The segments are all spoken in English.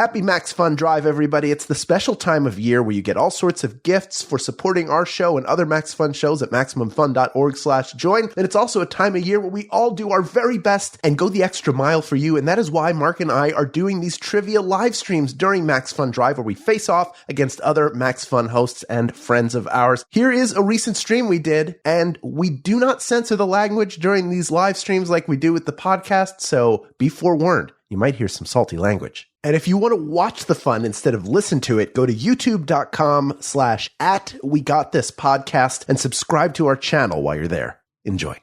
Happy MaxFunDrive, everybody. It's the special time of year where you get all sorts of gifts for supporting our show and other Max Fun shows at MaximumFun.org/join. And it's also a time of year where we all do our very best and go the extra mile for you. And that is why Mark and I are doing these trivia live streams during MaxFunDrive where we face off against other Max Fun hosts and friends of ours. Here is a recent stream we did, and we do not censor the language during these live streams like we do with the podcast, so be forewarned. You might hear some salty language. And if you want to watch the fun instead of listen to it, go to youtube.com/@WeGotThisPodcast and subscribe to our channel while you're there. Enjoy.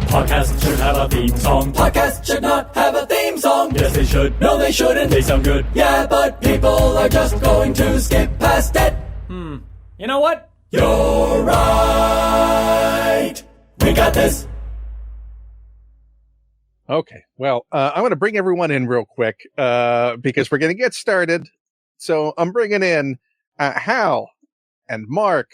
Podcasts should have a theme song. Podcasts should not have a theme song. Yes, they should. No, they shouldn't. They sound good. Yeah, but people are just going to skip past it. You know what? You're right. We got this. Okay, well, I'm going to bring everyone in real quick because we're going to get started. So I'm bringing in Hal and Mark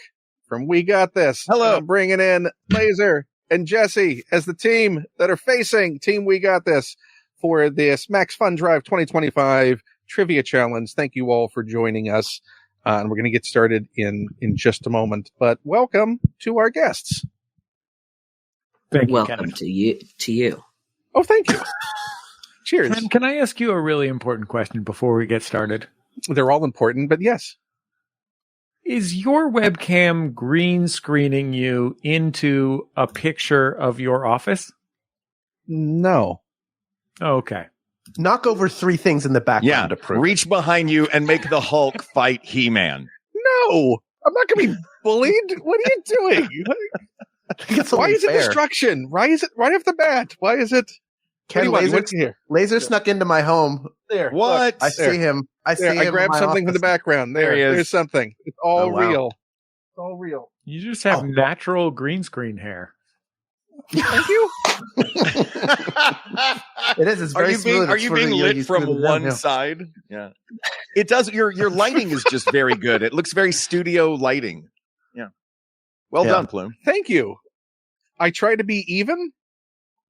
from We Got This. Hello. I'm bringing in Laser and Jesse as the team that are facing Team We Got This for this MaxFunDrive 2025 Trivia Challenge. Thank you all for joining us. And we're going to get started in just a moment. But welcome to our guests. Thank you, Welcome to you. Oh, thank you. Cheers. Ken, can I ask you a really important question before we get started? They're all important, but yes. Is your webcam green screening you into a picture of your office? No. Oh, okay. Knock over 3 things in the background to prove reach behind you and make the Hulk fight He-Man. No, I'm not going to be bullied. What are you doing? Why is it destruction? Why is it right off the bat? Why is it? Ken, Laser snuck into my home. There. What? I see him. I grabbed something from the background. There he is. There's something. It's all wow. real. It's all real. You just have natural green screen hair. Thank you. It is. It's very smooth. Are you being lit from one side? Yeah. It does. Your lighting is just very good. It looks very studio lighting. Yeah. Well done, Plume. Thank you. I try to be even.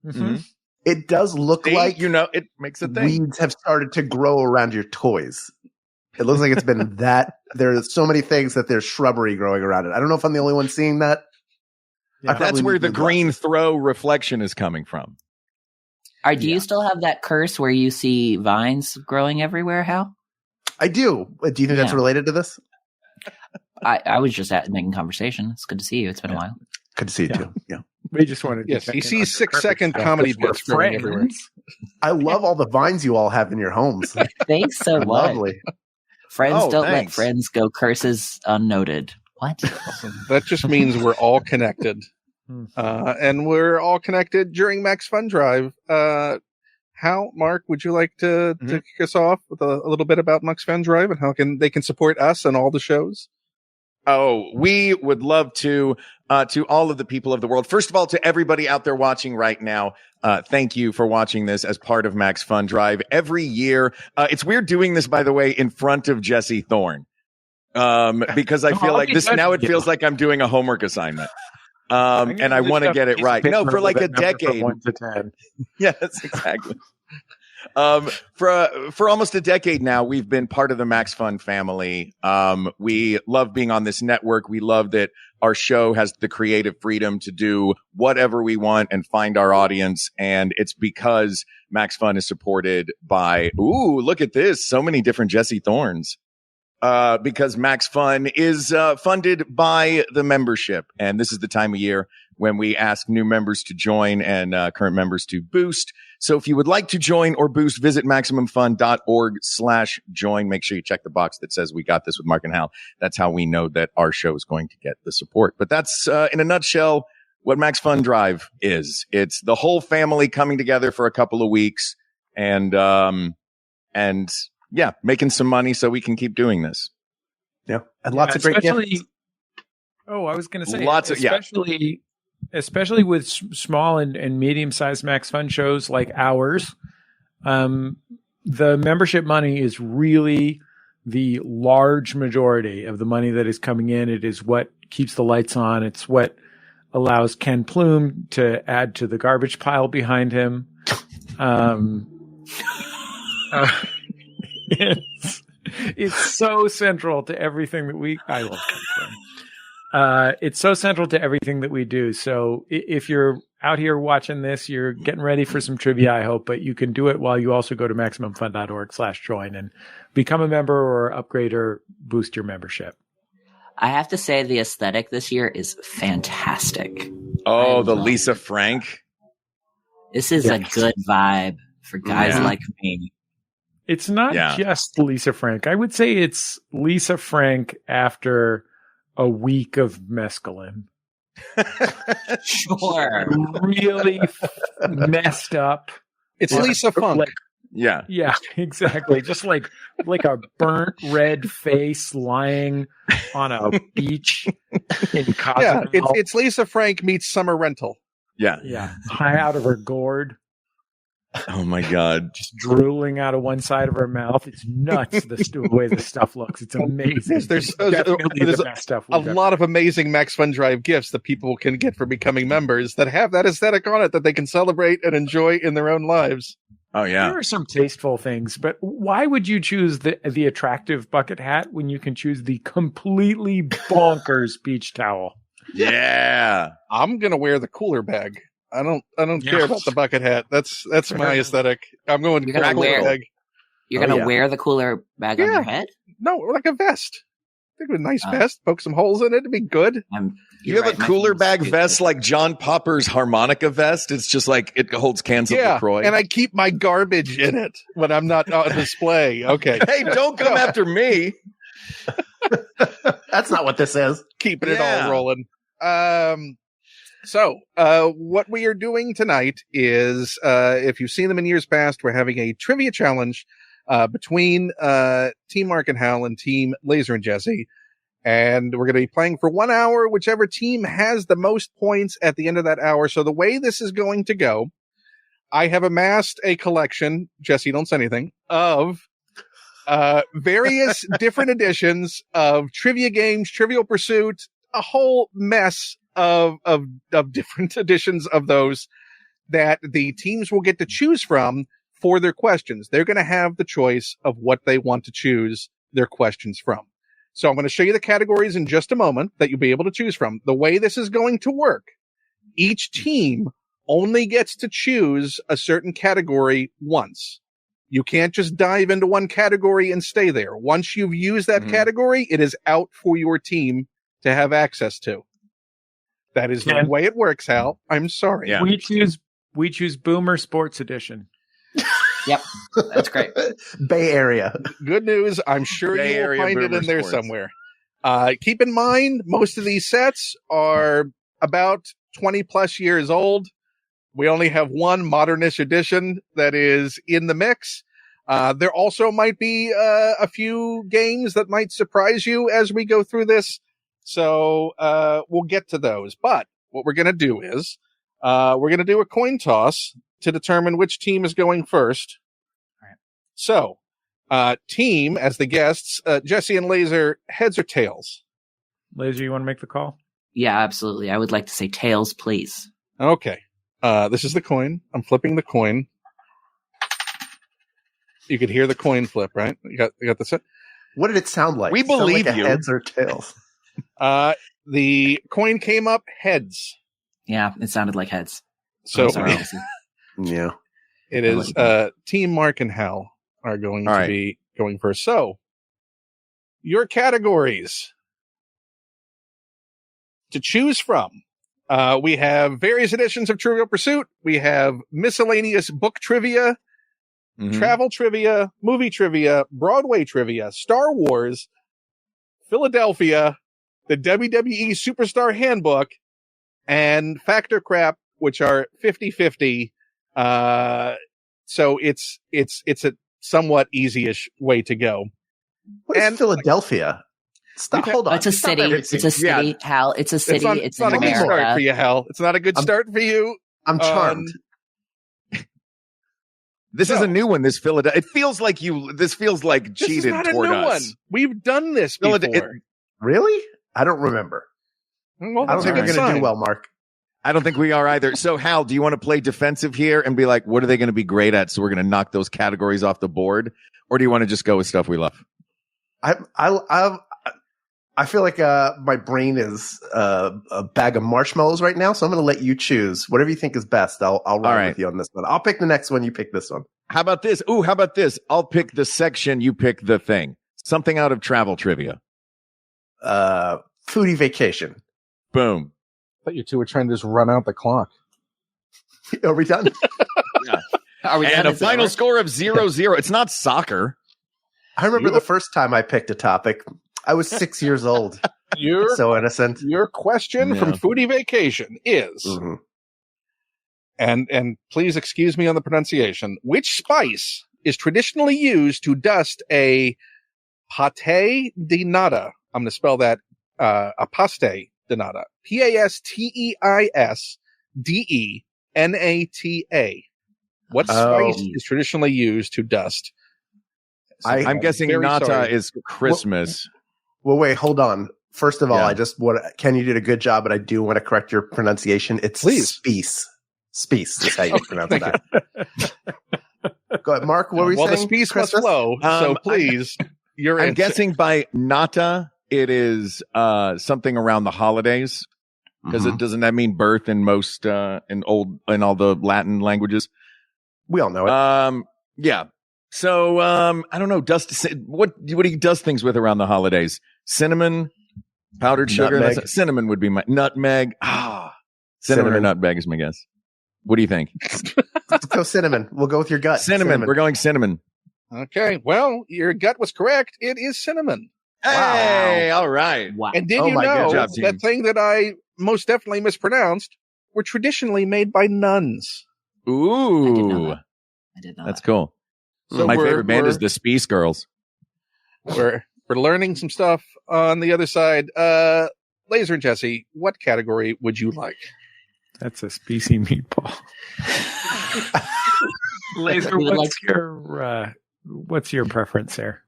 Mm-hmm. It does look like, it makes a thing. Weeds have started to grow around your toys. It looks like it's been that. There are so many things that there's shrubbery growing around it. I don't know if I'm the only one seeing that. Yeah. That's where the green throw reflection is coming from. Do you still have that curse where you see vines growing everywhere, Hal? I do. Do you think that's related to this? I was just making conversation. It's good to see you. It's been a while. Good to see you too. Yeah. We just wanted to. Yes, he sees 6-second comedy bits growing everywhere. I love all the vines you all have in your homes. Thanks so much. Lovely. Friends don't let friends go curses unnoted. What? That just means we're all connected. And we're all connected during MaxFunDrive. Hal, Mark, would you like to kick us off with a little bit about MaxFunDrive and how they can support us and all the shows? Oh, we would love to all of the people of the world. First of all, to everybody out there watching right now, thank you for watching this as part of MaxFunDrive. Every year, it's weird doing this, by the way, in front of Jesse Thorn, because I feel like this now. It feels like I'm doing a homework assignment, and I want to get it right. No, for like a decade. 1 to 10. Yes, exactly. For almost a decade now, we've been part of the Max Fun family. We love being on this network. We love that our show has the creative freedom to do whatever we want and find our audience. And it's because Max Fun is supported by, look at this, so many different Jesse Thorns. Because Max Fun is funded by the membership. And this is the time of year when we ask new members to join and current members to boost. So if you would like to join or boost, visit MaximumFun.org/join. Make sure you check the box that says We Got This with Mark and Hal. That's how we know that our show is going to get the support. But that's, in a nutshell, what MaxFunDrive is. It's the whole family coming together for a couple of weeks and making some money so we can keep doing this. Yeah. And lots of great gifts. Oh, I was going to say, especially with small and medium-sized Max Fun shows like ours, the membership money is really the large majority of the money that is coming in. It is what keeps the lights on. It's what allows Ken Plume to add to the garbage pile behind him. It's so central to everything that I love Ken Plume. It's so central to everything that we do. So if you're out here watching this, you're getting ready for some trivia, I hope, but you can do it while you also go to MaximumFun.org/join and become a member or upgrade or boost your membership. I have to say the aesthetic this year is fantastic. Oh, the Lisa Frank. This is a good vibe for guys like me. It's not just Lisa Frank. I would say it's Lisa Frank after a week of mescaline. Sure. Really messed up. It's Lisa Funk. Yeah, exactly. Just like a burnt red face lying on a beach in Cozumel. Yeah, it's Lisa Frank meets Summer Rental. Yeah, high out of her gourd. Oh my God. Just drooling out of one side of her mouth. It's nuts the way the stuff looks. It's amazing. There's definitely the best stuff a lot of amazing MaxFunDrive gifts that people can get for becoming members that have that aesthetic on it that they can celebrate and enjoy in their own lives. Oh yeah. There are some tasteful things, but why would you choose the attractive bucket hat when you can choose the completely bonkers beach towel? Yeah. I'm going to wear the cooler bag. I don't care about the bucket hat. That's my aesthetic. I'm going You're gonna cooler bag. You're going to wear the cooler bag on your head? No, like a vest. I think a nice vest. Poke some holes in it. It'd be good. You have a cooler bag vest like John Popper's harmonica vest. It's just like it holds cans of LaCroix. And I keep my garbage in it when I'm not on display. Okay. Hey, don't come after me. That's not what this is. Keeping it all rolling. So what we are doing tonight is, if you've seen them in years past, we're having a trivia challenge between Team Mark and Hal and Team Laser and Jesse. And we're going to be playing for 1 hour, whichever team has the most points at the end of that hour. So the way this is going to go, I have amassed a collection, Jesse, don't say anything, of various different editions of trivia games, Trivial Pursuit, a whole mess of different editions of those that the teams will get to choose from for their questions. They're going to have the choice of what they want to choose their questions from. So I'm going to show you the categories in just a moment that you'll be able to choose from. The way this is going to work, each team only gets to choose a certain category once. You can't just dive into one category and stay there. Once you've used that category, it is out for your team to have access to. That is the way it works, Hal. I'm sorry. Yeah. We choose Boomer Sports Edition. Yep, that's great. Bay Area. Good news. I'm sure you will find it in there somewhere. Keep in mind, most of these sets are about 20 plus years old. We only have one modernish edition that is in the mix. There also might be a few games that might surprise you as we go through this. So we'll get to those. But what we're going to do is we're going to do a coin toss to determine which team is going first. All right. So team, as the guests, Jesse and Laser, heads or tails? Laser, you want to make the call? Yeah, absolutely. I would like to say tails, please. Okay. This is the coin. I'm flipping the coin. You could hear the coin flip, right? You got the set. What did it sound like? We believe like you. Heads or tails? The coin came up heads. Yeah, it sounded like heads. So yeah, it is. Team Mark and Hal are going to be going first. So your categories to choose from. We have various editions of Trivial Pursuit. We have miscellaneous book trivia, travel trivia, movie trivia, Broadway trivia, Star Wars, Philadelphia, the WWE Superstar Handbook, and Factor Crap, which are 50-50. So it's a somewhat easy-ish way to go. What is Philadelphia? Stop. Hold on. It's a city. It's a city, Hal. It's a city. It's not in a good America. start for you, Hal. It's not a good start for you. I'm charmed. This is a new one. This Philadelphia. It feels like this feels like cheated toward us. One. We've done this before. Really? I don't remember. Well, I don't think you're going to do well, Mark. I don't think we are either. So, Hal, do you want to play defensive here and be like, what are they going to be great at? So we're going to knock those categories off the board, or do you want to just go with stuff we love? I feel like my brain is a bag of marshmallows right now, so I'm going to let you choose whatever you think is best. I'll ride with you on this one. I'll pick the next one. You pick this one. How about this? Ooh, how about this? I'll pick the section. You pick the thing. Something out of travel trivia. Foodie vacation. Boom. I thought you two were trying to just run out the clock. Are we done? Yeah. Are we And done? a final score of 0-0. It's not soccer. I remember the first time I picked a topic. I was 6 years old. Your So innocent. your question from Foodie Vacation is, and please excuse me on the pronunciation, which spice is traditionally used to dust a pate de nata? I'm going to spell that a paste de nata. PASTEISDENATA. What spice is traditionally used to dust? So I'm guessing nata sorry. is Christmas. Well, wait, hold on. First of all, I just want to, Ken, you did a good job, but I do want to correct your pronunciation. It's spice. Spice is how you pronounce that. Go ahead, Mark. What were you saying? Well, the spice must flow, so please. I'm guessing by nata, it is something around the holidays. Because doesn't that mean birth in most in all the Latin languages? We all know it. Yeah. So I don't know. What do you dust things with around the holidays? Cinnamon, powdered sugar. Cinnamon would be my nutmeg. Cinnamon or nutmeg is my guess. What do you think? Let's go cinnamon. We'll go with your gut. Cinnamon. We're going cinnamon. Okay. Well, your gut was correct. It is cinnamon. Hey, all right. Wow. And did you know good job, team. that thing that I most definitely mispronounced were traditionally made by nuns? Ooh. I did know That's that. cool. So my favorite band is the Spice Girls. We're learning some stuff on the other side. Laser and Jesse, what category would you like? That's a spicy meatball. Laser, what's your preference there?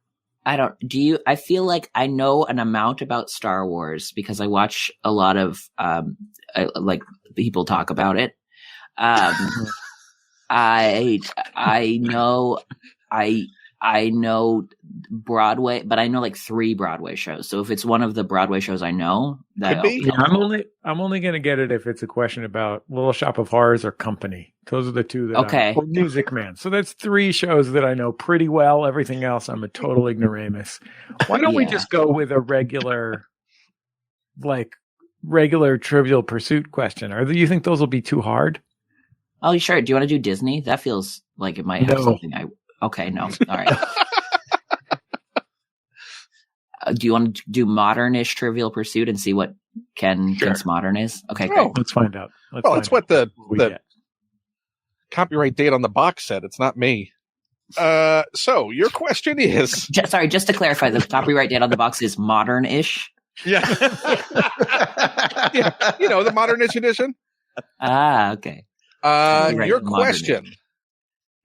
I feel like I know an amount about Star Wars because I watch a lot of like people talk about it. I know Broadway, but I know like 3 Broadway shows. So if it's one of the Broadway shows I know, that I'm only going to get it if it's a question about Little Shop of Horrors or Company. Those are the 2 that or Music Man. So that's 3 shows that I know pretty well. Everything else, I'm a total ignoramus. Why don't we just go with a regular Trivial Pursuit question? Or do you think those will be too hard? Oh, sure. Do you want to do Disney? That feels like it might have something okay, no. All right. Do you want to do modern-ish Trivial Pursuit and see what Ken thinks modern is? Okay, great. Let's find out. It's what the copyright date on the box said. It's not me. So your question is... Just to clarify, the copyright date on the box is modern-ish? Yeah. Yeah, the modern-ish edition. Okay. Your question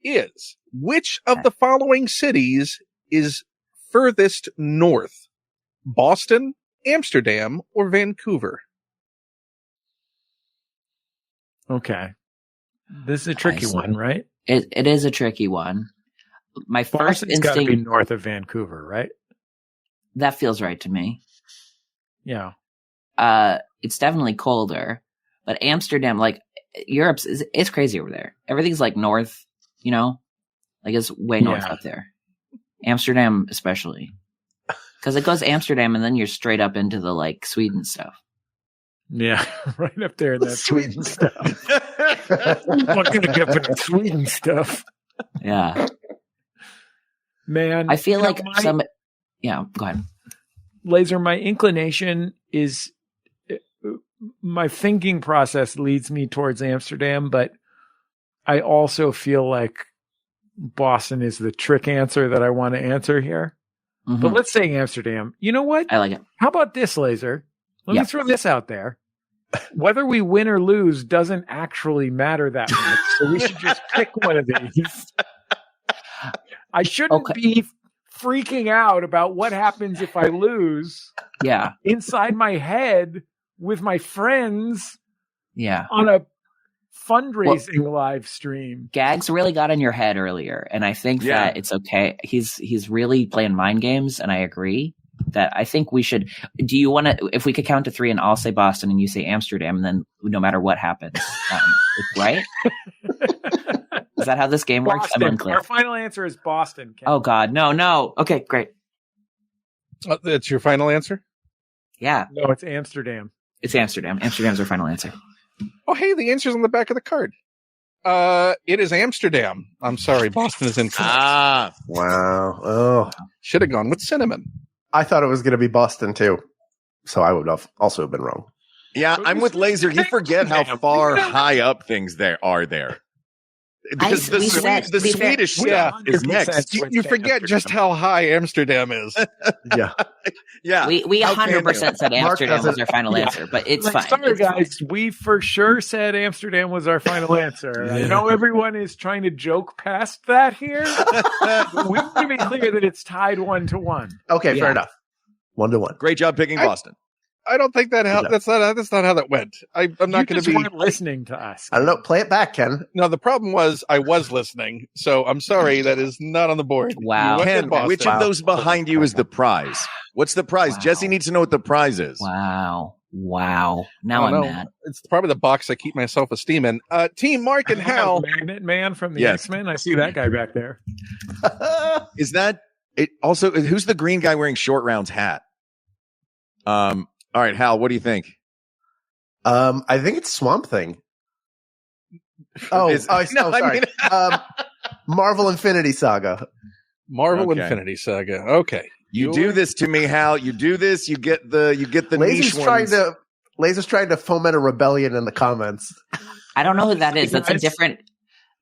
is, which of the following cities is furthest north? Boston, Amsterdam, or Vancouver? Okay. This is a tricky one, right? It is a tricky one. My first Boston's got to be instinct... north of Vancouver, right? That feels right to me. Yeah. It's definitely colder, but Amsterdam, like Europe's, it's crazy over there. Everything's like north, like it's way north up there. Amsterdam, especially, because it goes Amsterdam and then you're straight up into the like Sweden stuff. Yeah, right up there in that Sweden stuff. I'm not gonna get for the Sweden stuff. Yeah, man. I feel like Yeah, go ahead. Laser, my inclination is, my thinking process leads me towards Amsterdam, but I also feel like Boston is the trick answer that I want to answer here. Mm-hmm. But let's say Amsterdam. You know what? I like it. How about this, Laser? Let me throw this out there. Whether we win or lose doesn't actually matter that much. So we should just pick one of these. I shouldn't be freaking out about what happens if I lose. Yeah. Inside my head with my friends, Yeah. On a fundraising live stream. Gags really got in your head earlier, and I think that it's okay. He's really playing mind games, and I agree that I think we should. Do you want to? If we could count to 3, and I'll say Boston, and you say Amsterdam, and then no matter what happens, right? Is that how this game works? I'm unclear. Our final answer is Boston. Ken. Oh God, no. Okay, great. That's your final answer? Yeah. No, it's Amsterdam. It's Amsterdam. Amsterdam's our final answer. Oh, hey, the answer's on the back of the card. It is Amsterdam. I'm sorry, Boston is incorrect. Wow. Oh. Should have gone with cinnamon. I thought it was going to be Boston, too. So I would have also been wrong. Yeah, I'm with Laser. You forget how far high up things there are there. Because the Swedish stuff is next. You forget just how high Amsterdam is. Yeah. Yeah. We 100% said Amsterdam was our final answer, but it's fine. Sorry, guys. We for sure said Amsterdam was our final answer. I know everyone is trying to joke past that here. We want to be clear that it's tied 1-1. Okay, fair enough. 1-1. Great job picking Boston. I don't think that's not how that went. I'm not going to be weren't listening to us. I don't know. Play it back, Ken. No, the problem was I was listening, so I'm sorry that is not on the board. Wow. Ken, which of those behind you is the prize? What's the prize? Wow. Jesse needs to know what the prize is. Wow. Now I'm mad. It's probably the box I keep my self-esteem in. Team Mark and Hal. Magnet Man from the X-Men. I see that guy back there. Is that it? Also, who's the green guy wearing Short Round's hat? All right, Hal, what do you think? I think it's Swamp Thing. Sorry. Marvel Infinity Saga. Infinity Saga. Okay. You do this to me, Hal. You do this. You get the niche ones. Laser's trying to foment a rebellion in the comments. I don't know who that is. That's a different.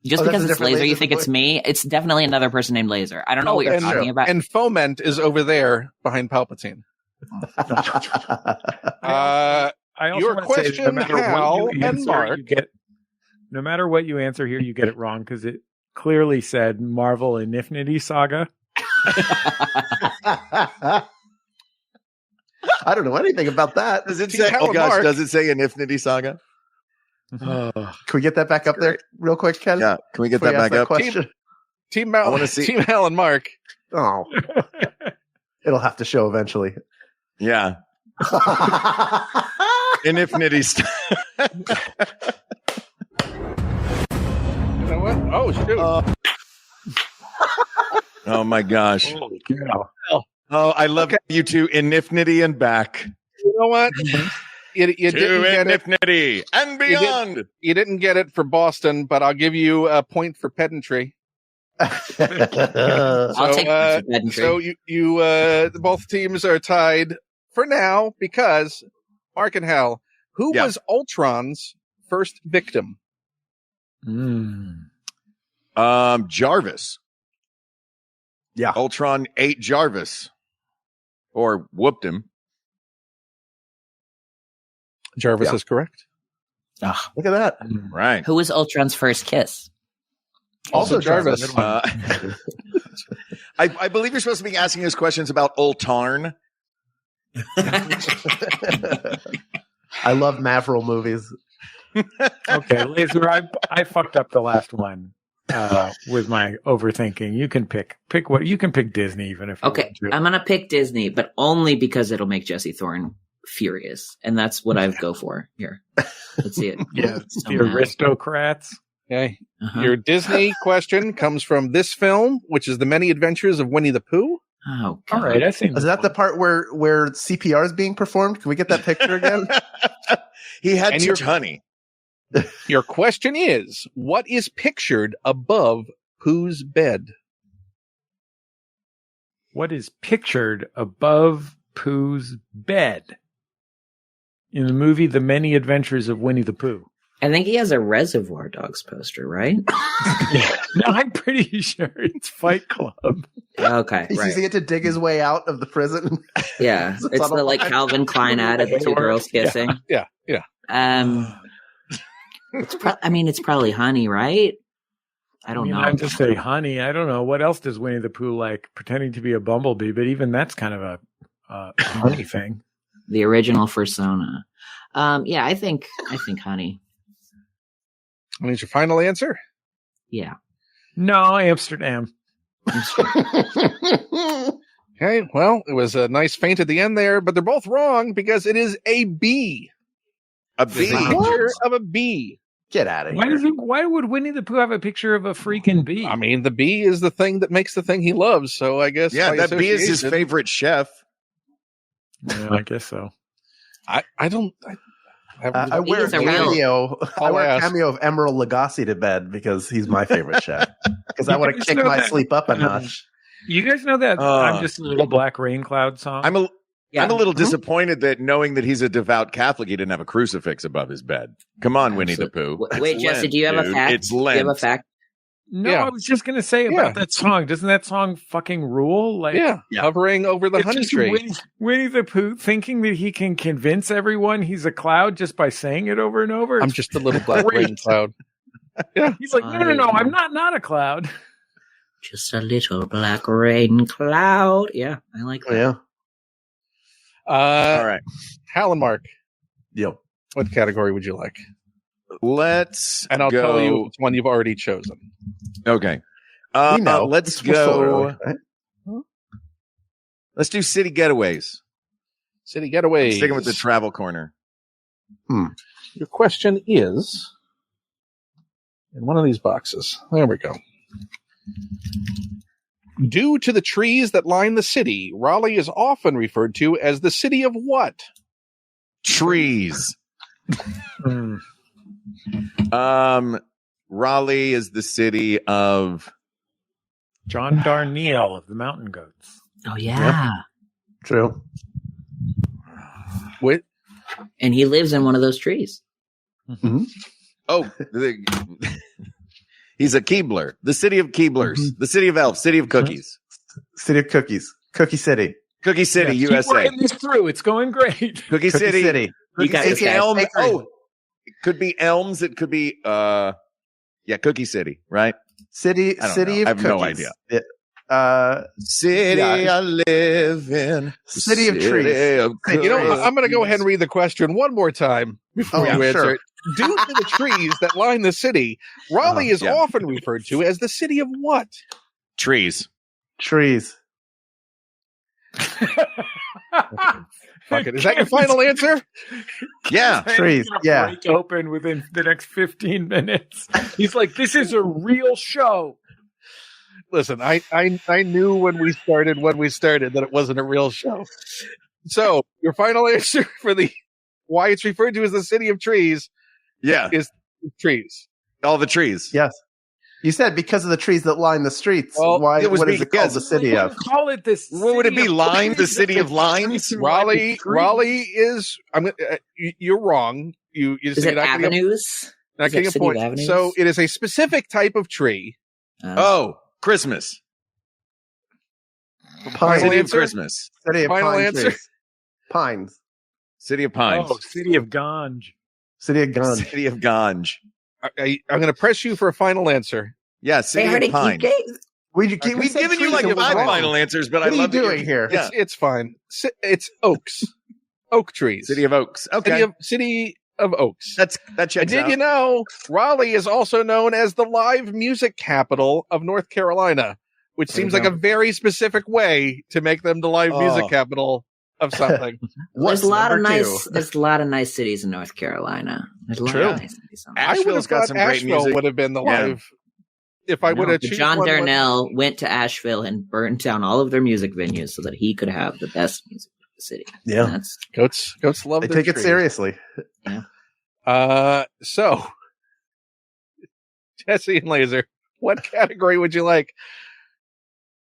Just because it's Laser, you think it's me? It's definitely another person named Laser. I don't know what you're talking about. And Foment is over there behind Palpatine. Your question, Hal and Mark. No matter what you answer here, you get it wrong because it clearly said Marvel Infinity Saga. I don't know anything about that. Does it say? Oh gosh, does it say Infinity Saga? Can we get that back up there real quick, Ken? Yeah, can we get that back up? Team Hal and Mark. Oh, it'll have to show eventually. Yeah. Infinity. You know what? Oh shoot! Oh my gosh! Holy cow. Oh, I love you two. Infinity and back. You know what? You didn't get Infinity and beyond. You didn't get it for Boston, but I'll give you a point for pedantry. I'll take pedantry. So you both teams are tied for now because Mark and Hal, who was Ultron's first victim? Jarvis. Yeah. Ultron ate Jarvis. Or whooped him. Jarvis is correct. Oh, look at that. Right. Who was Ultron's first kiss? Also Jarvis. I believe you're supposed to be asking us questions about Ultarn. I love Mavril movies. Okay, Laser, I fucked up the last one with my overthinking. You can pick what you can pick Disney even if you okay. want to. I'm gonna pick Disney, but only because it'll make Jesse Thorn furious, and that's what I go for here. Let's see it. Yeah, the aristocrats. Okay. Your Disney question comes from this film, which is The Many Adventures of Winnie the Pooh. Oh, God. All right. Is that the part where CPR is being performed? Can we get that picture again? He had too much honey. Your question is, what is pictured above Pooh's bed? What is pictured above Pooh's bed in the movie The Many Adventures of Winnie the Pooh? I think he has a Reservoir Dogs poster, right? No, I'm pretty sure it's Fight Club. Okay, He's using it to dig his way out of the prison. Yeah, it's the like Calvin Klein ad of the two girls kissing. Yeah. It's probably honey, right? I don't know. I'm just saying honey. I don't know. What else does Winnie the Pooh like? Pretending to be a bumblebee, but even that's kind of a honey thing. The original persona. I think honey. I mean, your final answer? Yeah. No, Amsterdam. Okay, well, it was a nice feint at the end there, but they're both wrong because it is a bee. A It's bee. a picture of a bee. Get out of here. Why would Winnie the Pooh have a picture of a freaking bee? I mean, the bee is the thing that makes the thing he loves, so I guess Yeah, by that bee is his association- favorite chef. Yeah, I guess so. I wear He's a real- I wear a ass. cameo of Emerald Lagasse to bed because he's my favorite chef. Because I want to guys kick know my that- sleep up a notch. You guys know that I'm just a little black rain cloud song? I'm a Yeah. little disappointed that knowing that he's a devout Catholic, he didn't have a crucifix above his bed. Come on, Winnie the Pooh. Wait, It's Jesse, Lent, do you have a dude. fact? It's Do you Lent. have a fact? No, Yeah. I was just going to say Yeah. about that song. Doesn't that song fucking rule? Like, Yeah, hovering over the it's honey just tree. Winnie the Pooh thinking that he can convince everyone he's a cloud just by saying it over and over. I'm It's just a little black great. rain cloud. He's like, no, I'm not a cloud. Just a little black rain cloud. Yeah, I like that. Yeah. All All right. Hal and Mark, Yep. what category would you like? Let's And I'll go. tell you which one you've already chosen. Okay. We know. Let's We're still go. early, right? Let's do city getaways. City Getaways. Sticking with the travel corner. Your question is in one of these boxes. There we go. Due to the trees that line the city, Raleigh is often referred to as the city of what? Trees. Raleigh is the city of John Darnielle of the Mountain Goats. Oh, yeah. True. What? And he lives in one of those trees. he's a Keebler. The city of Keeblers. The city of elves. City of cookies. City of Cookies. Cookie City. Cookie City, Keep USA. writing this through. It's going great. Cookie Cookie City. City. You got It's this, guys. Elm. Bakery. Oh, it could be Elms. It could be Cookie City, right? City I don't City know. of I have Cookies. no idea. City I live in. City of trees. Of You know, I'm going to go ahead and read the question one more time before Oh, you answer sure. it. Due to the trees that line the city, Raleigh is yeah. often referred to as the city of what? trees. Trees. Fuck it. Is that your final answer? Yeah. Trees, Gonna yeah. break open within the next 15 minutes. He's like, this is a real show. Listen, I knew when we started that it wasn't a real show. So your final answer for the why it's referred to as the city of trees Yeah. is trees. All the trees. Yes. You said because of the trees that line the streets. Well, Why? it was What is it called? because- The city of? Call it this. What would it city be? of Lines? The trees. city of lines? Raleigh is. You're wrong. You're Is it avenues? Not Is getting it a city of point. avenues? So it is a specific type of tree. Oh, Christmas. Pines. City of answer? Christmas. City of Final pine answer? trees. Pines. City of Pines. Oh, city of Ganj. City of guns. City of Ganj. I'm going to press you for a final answer. Yeah, They City already of Pines. We've We've given you like 5 final answers, but What I are love you that doing here? Yeah. It's fine. It's oaks. Oak trees. City of Oaks. Okay. City of Oaks. that And checks did out. you know Raleigh is also known as the live music capital of North Carolina, which There you seems like go. a very specific way to make them the live music Oh. capital of something. There's a lot of number nice. two? There's a lot of nice cities in North Carolina. There's a lot True. of nice cities. I would Asheville's have got thought some great Asheville music. would have been the Yeah. live. If I would have chosen John one, Darnell went to Asheville and burned down all of their music venues so that he could have the best music in the city. Yeah. That's goats love. They their take it trees. seriously. So Jesse and Laser, what category would you like?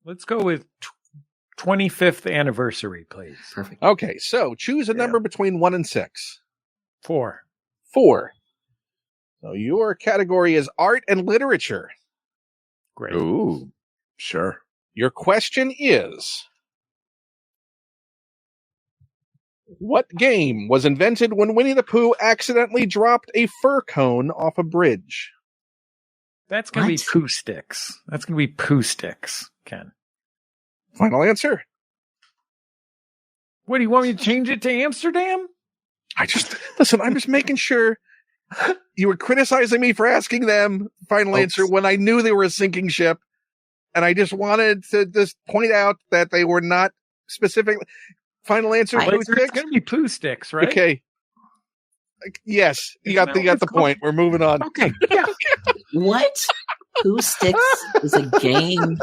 Let's go with 25th anniversary, please. perfect. Okay, so choose a number between 1 and 6. 4. 4. So your category is art and literature. Great. Ooh. Sure. Your question is, what game was invented when Winnie the Pooh accidentally dropped a fir cone off a bridge? That's going to be What? Pooh Sticks. That's going to be Pooh Sticks, Ken. Final answer. What, do you want me to change it to Amsterdam? I'm just making sure You were criticizing me for asking them final answer when I knew they were a sinking ship. And I just wanted to just point out that they were not specific. Final answer, poo It's sticks? going to be poo sticks, right? Okay. Yes, you got the point. We're moving on. Okay. Yeah. What? Poo sticks is a game.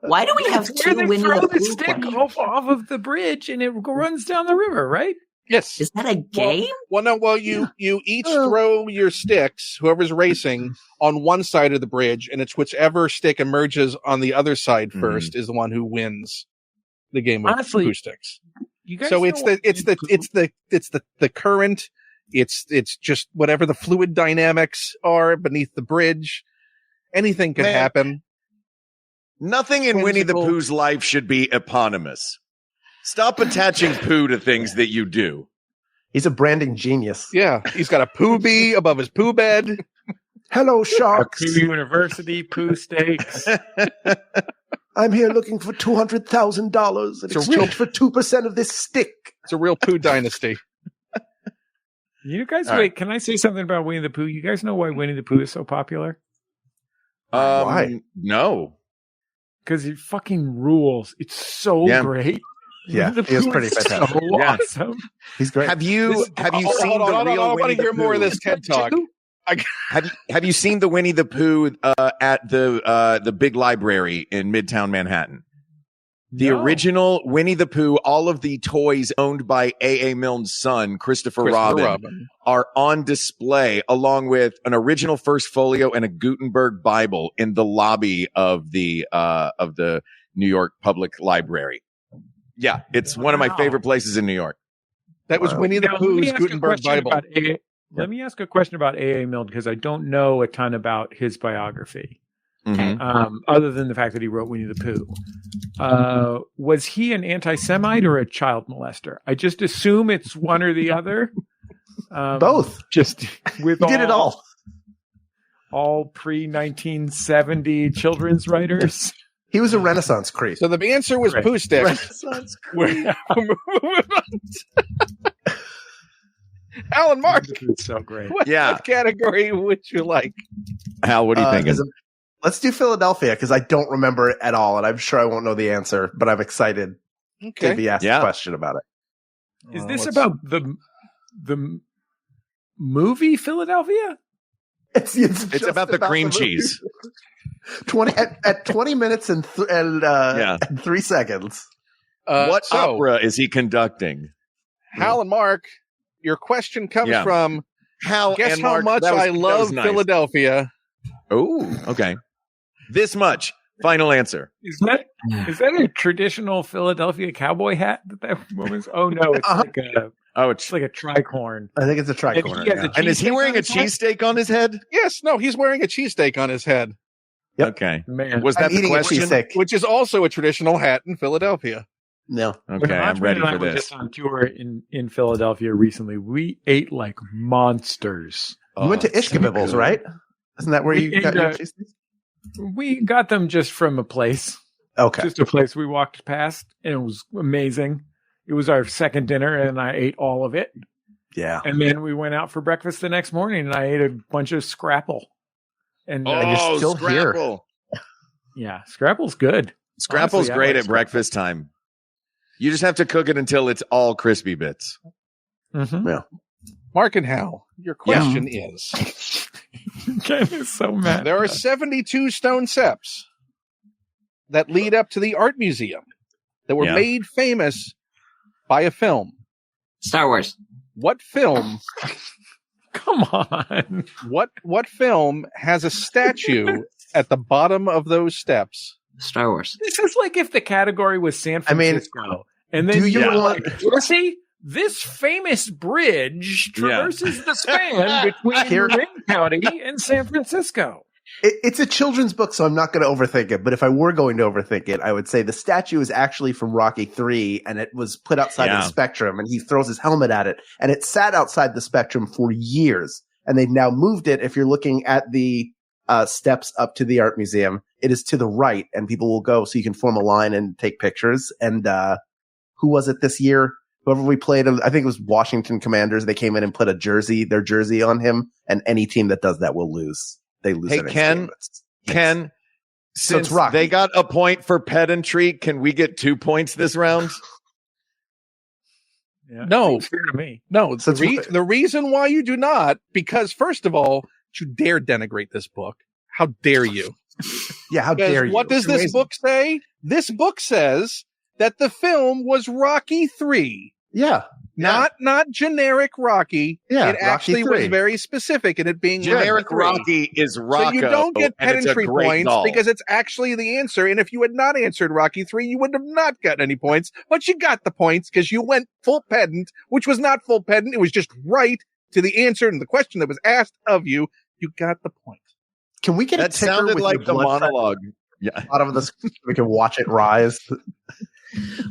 Well, do we have It's where two they Winnie throw the the Pooh stick games? off of the bridge and it runs down the river, right? Yes. Is that a game? You each throw your sticks, whoever's racing, on one side of the bridge, and it's whichever stick emerges on the other side first is the one who wins the game of Honestly, poo sticks. You guys So know it's the current. It's just whatever the fluid dynamics are beneath the bridge. Anything can happen. Nothing in Winnie the Whimsical. Pooh's life should be eponymous. Stop attaching poo to things that you do. He's a branding genius. Yeah, he's got a poo bee above his poo bed. Hello, sharks. Pooh University, poo stakes. I'm here looking for $200,000 in exchange for 2% of this stick. It's a real poo dynasty. You guys, All wait, right. can I say something about Winnie the Pooh? You guys know why Winnie the Pooh is so popular? Why? No. Because it fucking rules. It's so great. Yeah, Winnie the he is Pooh pretty is fantastic. So Yeah. awesome. He's great. Have you seen Hold the on, real I Winnie want to the hear more of Pooh? this TED talk. Have you seen the Winnie the Pooh at the big library in Midtown Manhattan? The No. original Winnie the Pooh, all of the toys owned by A.A. Milne's son, Christopher Robin, are on display along with an original first folio and a Gutenberg Bible in the lobby of the New York Public Library. Yeah, it's one of my favorite places in New York. That was Winnie the Now, let me Pooh's ask a Gutenberg question Bible. about Let me ask a question about A.A. Milne because I don't know a ton about his biography. Mhm. Other than the fact that he wrote Winnie the Pooh. Was he an anti-Semite or a child molester? I just assume it's one or the other. Both. Just with He did it all. All pre-1970 children's writers. He was a Renaissance creep. So the answer was Right. poo sticks. Renaissance We're moving on. Alan Mark, It's so great. what category would you like? Hal, what are you thinking? Let's do Philadelphia because I don't remember it at all, and I'm sure I won't know the answer, but I'm excited to be asked a question about it. Is this about the movie Philadelphia? It's It's just about the cream movie. cheese. 20 minutes and 3 seconds. What so, opera is he conducting? Hal and Mark, your question comes from Hal guess and how Mark, much that was- I that love was nice. Philadelphia. Oh, okay. This much. Final answer. Is that a traditional Philadelphia cowboy hat that woman's? Oh no, it's like a it's like a tricorn. I think it's a tricorn. he has a And is he cheesesteak wearing on a his head? cheesesteak on his head? Yes, no, he's wearing a cheesesteak on his head, Yep. Okay. Man, Was I'm that the eating a question? cheesesteak. which is also a traditional hat in Philadelphia. No. Okay, I'm Hodgman ready and I for were this. just on tour in Philadelphia recently. We ate like monsters. You went to Ishkabibbles, right? Isn't that where We you got ate, your uh, cheesesteaks? We got them just from a place, Okay. just a place we walked past, and it was amazing. It was our second dinner, and I ate all of it. Yeah. And then we went out for breakfast the next morning, and I ate a bunch of Scrapple. And you're still here. Scrapple. yeah, Scrapple's good. Scrapple's Honestly, I great like at Scrapple. breakfast time. You just have to cook it until it's all crispy bits. Mm-hmm. Mark and Hal, your question is: Ken is so mad. there are 72 stone steps that lead up to the art museum that were Yeah. made famous by a film. Star Wars. What film? Come on. What film has a statue at the bottom of those steps? Star Wars. This is like if the category was San I mean, Francisco. and then do you you're want- like, Jesse, this famous bridge traverses the span between Here- Marin County and San Francisco. It's a children's book, so I'm not going to overthink it. But if I were going to overthink it, I would say the statue is actually from Rocky 3, and it was put outside the Spectrum, and he throws his helmet at it, and it sat outside the Spectrum for years. And they've now moved it. If you're looking at the steps up to the art museum, it is to the right, and people will go so you can form a line and take pictures. And who was it this year? Whoever we played, I think it was Washington Commanders. They came in and put their jersey on him, and any team that does that will lose. They lose. Hey, Ken, since so they got a point for pedantry, can we get 2 points this round? Yeah, No, fair to me. no. The reason why you do not, because first of all, you dare denigrate this book. How dare you? Yeah, how dare you? What does this book say? This book says that the film was Rocky 3. Yeah. Not generic Rocky. Yeah, it actually Rocky was 3. very specific in it being Generic Rocky 3. Rocky is Rocco. So you don't get and it's a pedantry great points doll. because it's actually the answer. And if you had not answered Rocky 3, you would have not gotten any points. But you got the points because you went full pedant, which was not full pedant. It was just right to the answer and the question that was asked of you. You got the point. Can we get That a ticker sounded with like your the blood monologue. Yeah. pressure out of this? We can watch it rise.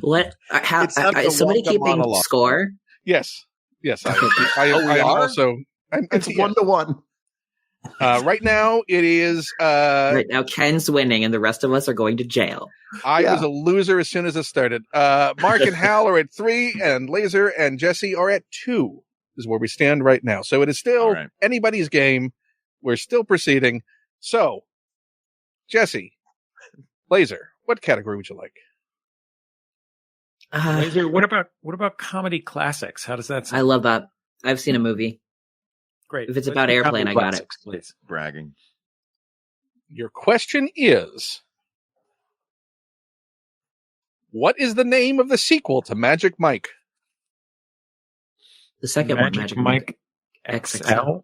What? How It sounds is somebody like a keeping monologue. score? Yes. I am are? also. It's 1-1. Right now, it is. Right now, Ken's winning, and the rest of us are going to jail. I was a loser as soon as it started. Mark and Hal are at 3, and Laser and Jesse are at 2. Is where we stand right now. So it is still right. anybody's game. We're still proceeding. So, Jesse, Laser, what category would you like? Laser, what about comedy classics? How does that sound? I love that. I've seen a movie. Great. If it's Let's about do airplane, comedy I got it. classics, please. Bragging. Your question is, what is the name of the sequel to Magic Mike? The second one, Magic Mike XL.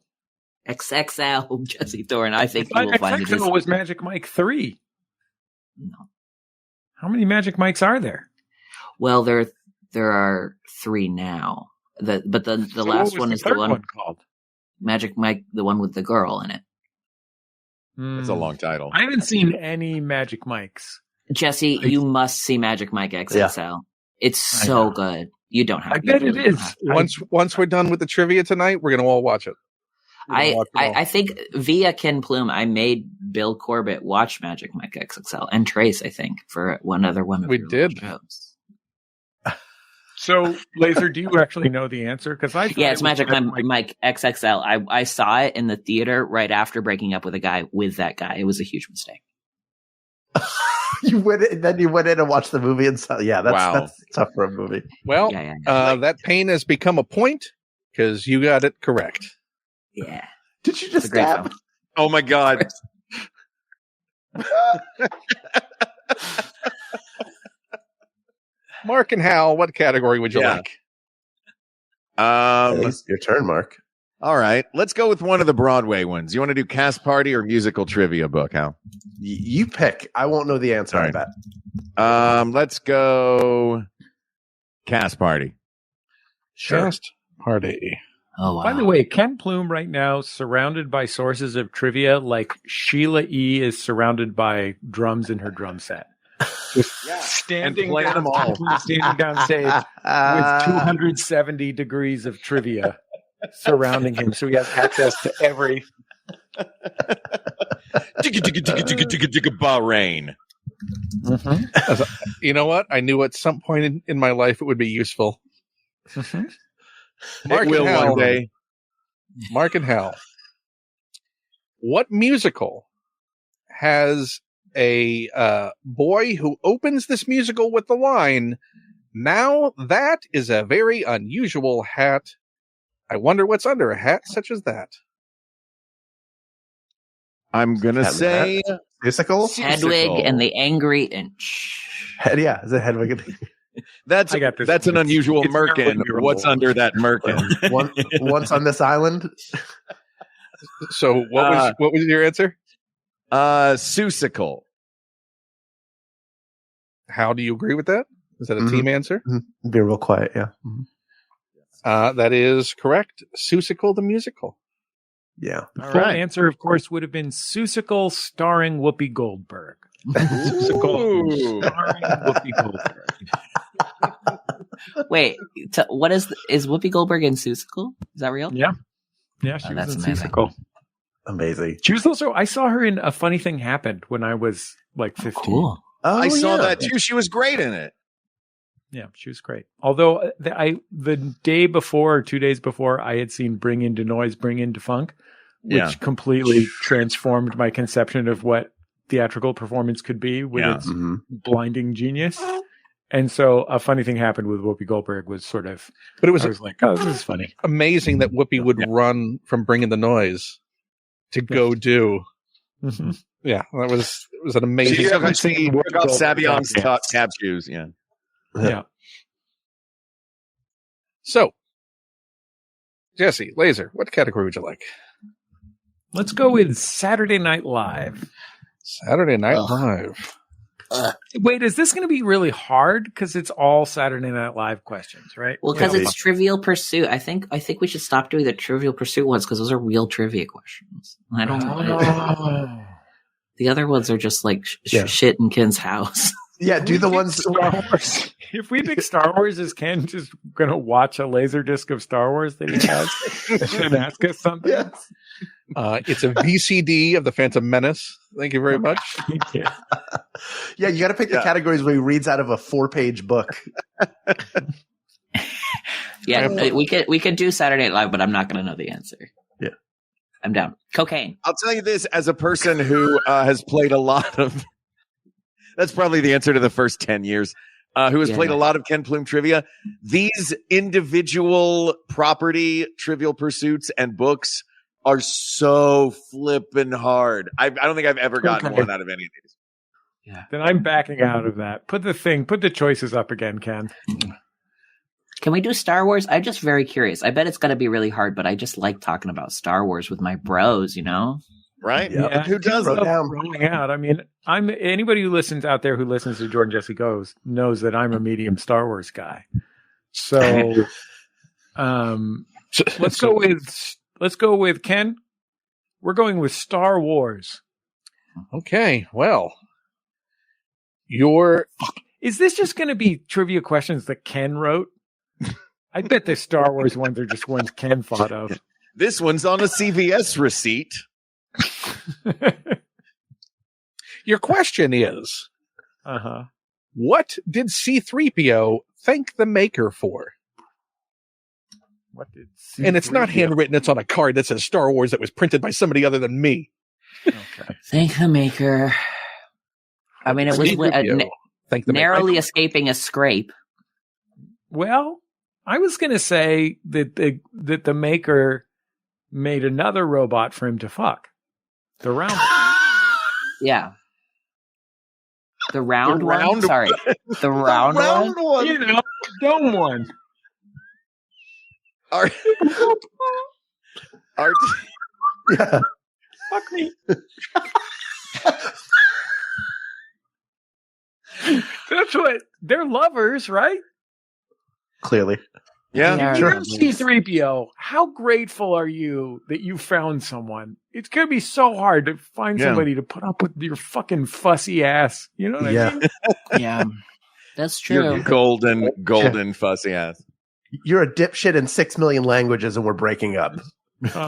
XXL, Jesse Thorn. I think you will find it. XXL was Magic Mike 3. No. How many Magic Mikes are there? Well, there are 3 now. The So last what was one the is the third one called. Magic Mike, the one with the girl in it. That's a long title. I haven't seen any Magic Mikes. Jesse, you must see Magic Mike XXL. It's so good. You don't have. I bet it is. Once we're done with the trivia tonight, we're going to all watch it. I think via Ken Plume, I made Bill Corbett watch Magic Mike XXL and Trace, I think, for one other one of We your did. shows. So, Laser, do you actually know the answer? Because It's Magic Mike XXL. I saw it in the theater right after breaking up with a guy with that guy. It was a huge mistake. You went in and watched the movie and saw. Yeah, that's tough for a movie. Well, that pain has become a point because you got it correct. Yeah. Did you just stab? Oh my God. Mark and Hal, what category would you like? It's your turn, Mark. All right. Let's go with one of the Broadway ones. You want to do Cast Party or musical trivia book, Hal? You pick. I won't know the answer. All I right. bet. Let's go Cast Party. Sure. Cast Party. Oh, wow. By the way, Ken Plume right now surrounded by sources of trivia like Sheila E. is surrounded by drums in her drum set. Just standing playing them all. Standing down stage with 270 degrees of trivia surrounding him, so he has access to every. Bahrain. You know what? I knew at some point in my life it would be useful. Mark It will and Hal, one day. Mark and Hal. What musical has a boy who opens this musical with the line, "Now that is a very unusual hat. I wonder what's under a hat such as that." I'm going to say musical? Hedwig and the Angry Inch. Yeah, is it Hedwig? That's an unusual merkin. What's under that merkin? Once on this island. So what was your answer? Seussical. How do you agree with that? Is that a team answer? Mm-hmm. Be real quiet, yeah. Mm-hmm. That is correct. Seussical the musical. Yeah. The full answer, of course, would have been Seussical starring Whoopi Goldberg. Seussical starring Whoopi Goldberg. Wait, what is Whoopi Goldberg in Seussical? Is that real? Yeah. Yeah, she was in Seussical. Amazing. She was also, I saw her in A Funny Thing Happened when I was like 15. Cool. I saw that too. She was great in it. Yeah, she was great. Although the day before or 2 days before, I had seen Bring Into Noise, Bring Into Funk, which completely transformed my conception of what theatrical performance could be with its blinding genius. And so a funny thing happened with Whoopi Goldberg was sort of, but it was, I was like, oh, this is funny. Amazing that Whoopi would run from Bring in the Noise to go do. Mm-hmm. Yeah, it was an amazing. She took off Savion's cab shoes. Yeah. So, Jesse, Laser, what category would you like? Let's go with Saturday Night Live. Saturday Night Live. Wait, is this going to be really hard? Because it's all Saturday Night Live questions, right? Well, because it's Trivial Pursuit. I think we should stop doing the Trivial Pursuit ones because those are real trivia questions. I don't know. The other ones are just like shit in Ken's house. Yeah, do the ones. Star Wars. If we pick Star Wars, is Ken just going to watch a laser disc of Star Wars that he has and ask us something? Yes. It's a VCD of The Phantom Menace. Thank you very much. Yeah. Yeah, you got to pick the categories where he reads out of a 4-page book. Yeah, we could do Saturday Night Live, but I'm not going to know the answer. Yeah. I'm down. Cocaine. I'll tell you this, as a person who has played a lot of, that's probably the answer to the first 10 years, who has played a lot of Ken Plume trivia. These individual property Trivial Pursuits and books are so flippin' hard. I don't think I've ever gotten one out of any of these. Yeah. Then I'm backing out of that. Put the choices up again, Ken. Can we do Star Wars? I'm just very curious. I bet it's going to be really hard, but I just like talking about Star Wars with my bros, you know? Right? Yeah. Who does rolling out? I mean, anybody who listens out there who listens to Jordan Jesse Goes knows that I'm a medium Star Wars guy. So let's go with Ken. We're going with Star Wars. Okay, well, is this just going to be trivia questions that Ken wrote? I bet the Star Wars ones are just ones Ken thought of. This one's on a CVS receipt. Your question is, what did C-3PO thank the maker for? What did C-3PO? And it's not handwritten, it's on a card that says Star Wars that was printed by somebody other than me. Okay. Thank the maker. I mean, it was narrowly escaping a scrape. Well, I was going to say that the maker made another robot for him to fuck. The round one. Yeah. The round one? Sorry. The round one? You know, dumb one. Yeah. Fuck me. That's what they're lovers, right? Clearly. Yeah. You're C-3PO. How grateful are you that you found someone? It's going to be so hard to find somebody to put up with your fucking fussy ass. You know what I mean? Yeah. That's true. Your golden fussy ass. You're a dipshit in 6 million languages and we're breaking up.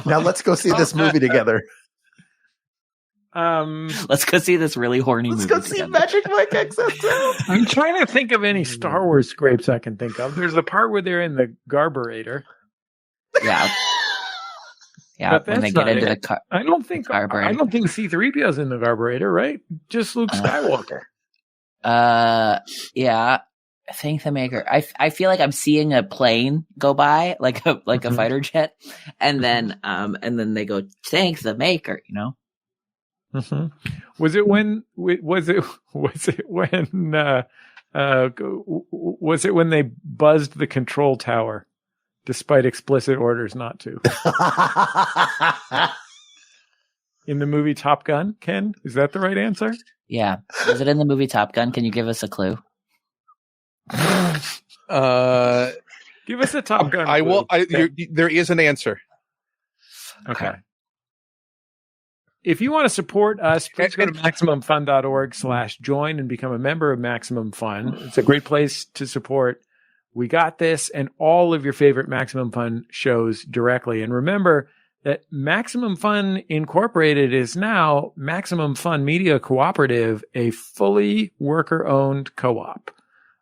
Now let's go see this movie together. Let's go see this really horny movie. Let's go see Magic Mike XS2. I'm trying to think of any Star Wars scrapes I can think of. There's the part where they're in the carburetor. Yeah. Yeah, when they get into the car. I don't think C-3PO's in the carburetor, right? Just Luke Skywalker. Yeah. Thank the maker. I feel like I'm seeing a plane go by, like a fighter jet, and then they go, thank the maker, you know? Mm-hmm. Was it when they buzzed the control tower despite explicit orders not to? In the movie Top Gun, Ken? Is that the right answer? Yeah. Was it in the movie Top Gun? Can you give us a clue? Give us a Top Gun. I will. There is an answer. Okay. If you want to support us, please go to MaximumFun.org/join and become a member of Maximum Fun. It's a great place to support We Got This and all of your favorite Maximum Fun shows directly. And remember that Maximum Fun Incorporated is now Maximum Fun Media Cooperative, a fully worker-owned co-op.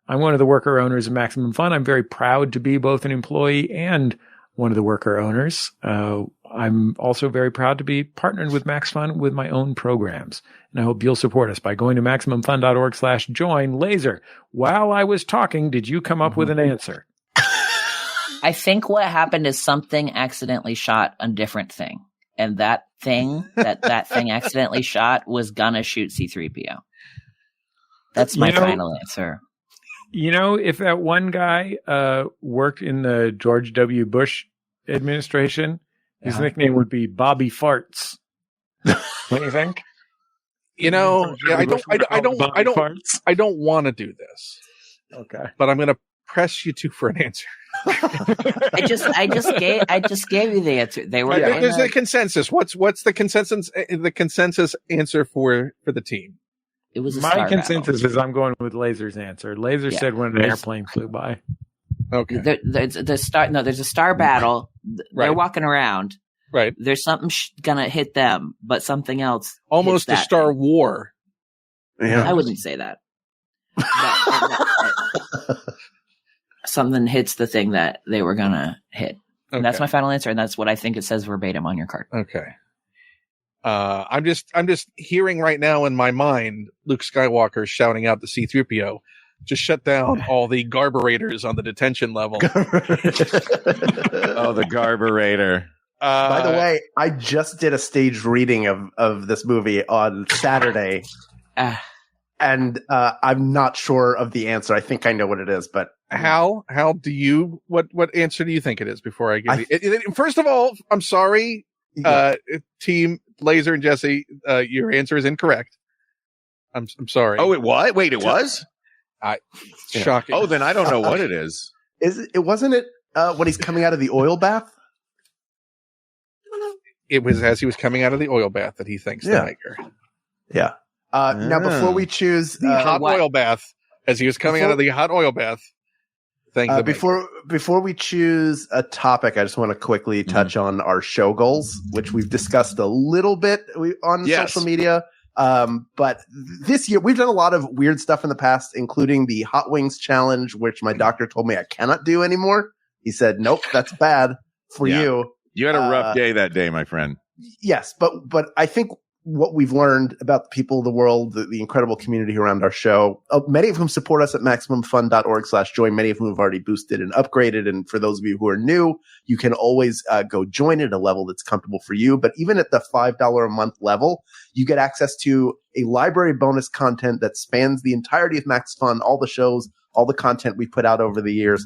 I'm one of the worker owners of Maximum Fun. I'm very proud to be both an employee and one of the worker owners. I'm also very proud to be partnered with Max Fun with my own programs. And I hope you'll support us by going to MaximumFun.org/join. Laser, while I was talking, did you come up with an answer? I think what happened is something accidentally shot a different thing. And that thing that thing accidentally shot was gonna shoot C-3PO. That's my final answer. You know, if that one guy worked in the George W. Bush administration, his nickname would be Bobby Farts. What do you think? You know, I don't want to do this. Okay. But I'm going to press you two for an answer. I just gave you the answer. They were. There's a consensus. What's the consensus? The consensus answer for the team. It was my consensus is I'm going with Laser's answer. Laser said when an airplane flew by. Okay. There's a star battle. They're walking around. Right. There's something gonna hit them, but something else. Almost a Star War. Yeah. I wouldn't say that. Something hits the thing that they were gonna hit. Okay. And that's my final answer, and that's what I think it says verbatim on your card. Okay. I'm just hearing right now in my mind Luke Skywalker shouting out to C-3PO, just shut down all the garburators on the detention level. Oh, the garburator. By the way, I just did a staged reading of this movie on Saturday, and I'm not sure of the answer. I think I know what it is, but Hal, do you what answer do you think it is? Before I give you, first of all, I'm sorry, Team Laser and Jesse, your answer is incorrect. I'm sorry. Oh, it what? Wait, it was? Shocking. Oh, then I don't know what it is. Wasn't it when he's coming out of the oil bath? It was as he was coming out of the oil bath that he thanks the Niger. Yeah. Now, before we choose the hot oil bath, as he was coming out of the hot oil bath, before we choose a topic, I just want to quickly touch on our show goals, which we've discussed a little bit on social media. But this year we've done a lot of weird stuff in the past, including the Hot Wings Challenge, which my doctor told me I cannot do anymore. He said, nope, that's bad for you. You had a rough day that day, my friend. Yes, but I think what we've learned about the people of the world, the incredible community around our show, many of whom support us at MaximumFun.org/join, many of whom have already boosted and upgraded. And for those of you who are new, you can always go join at a level that's comfortable for you. But even at the $5 a month level, you get access to a library of bonus content that spans the entirety of Max Fun, all the shows, all the content we put out over the years.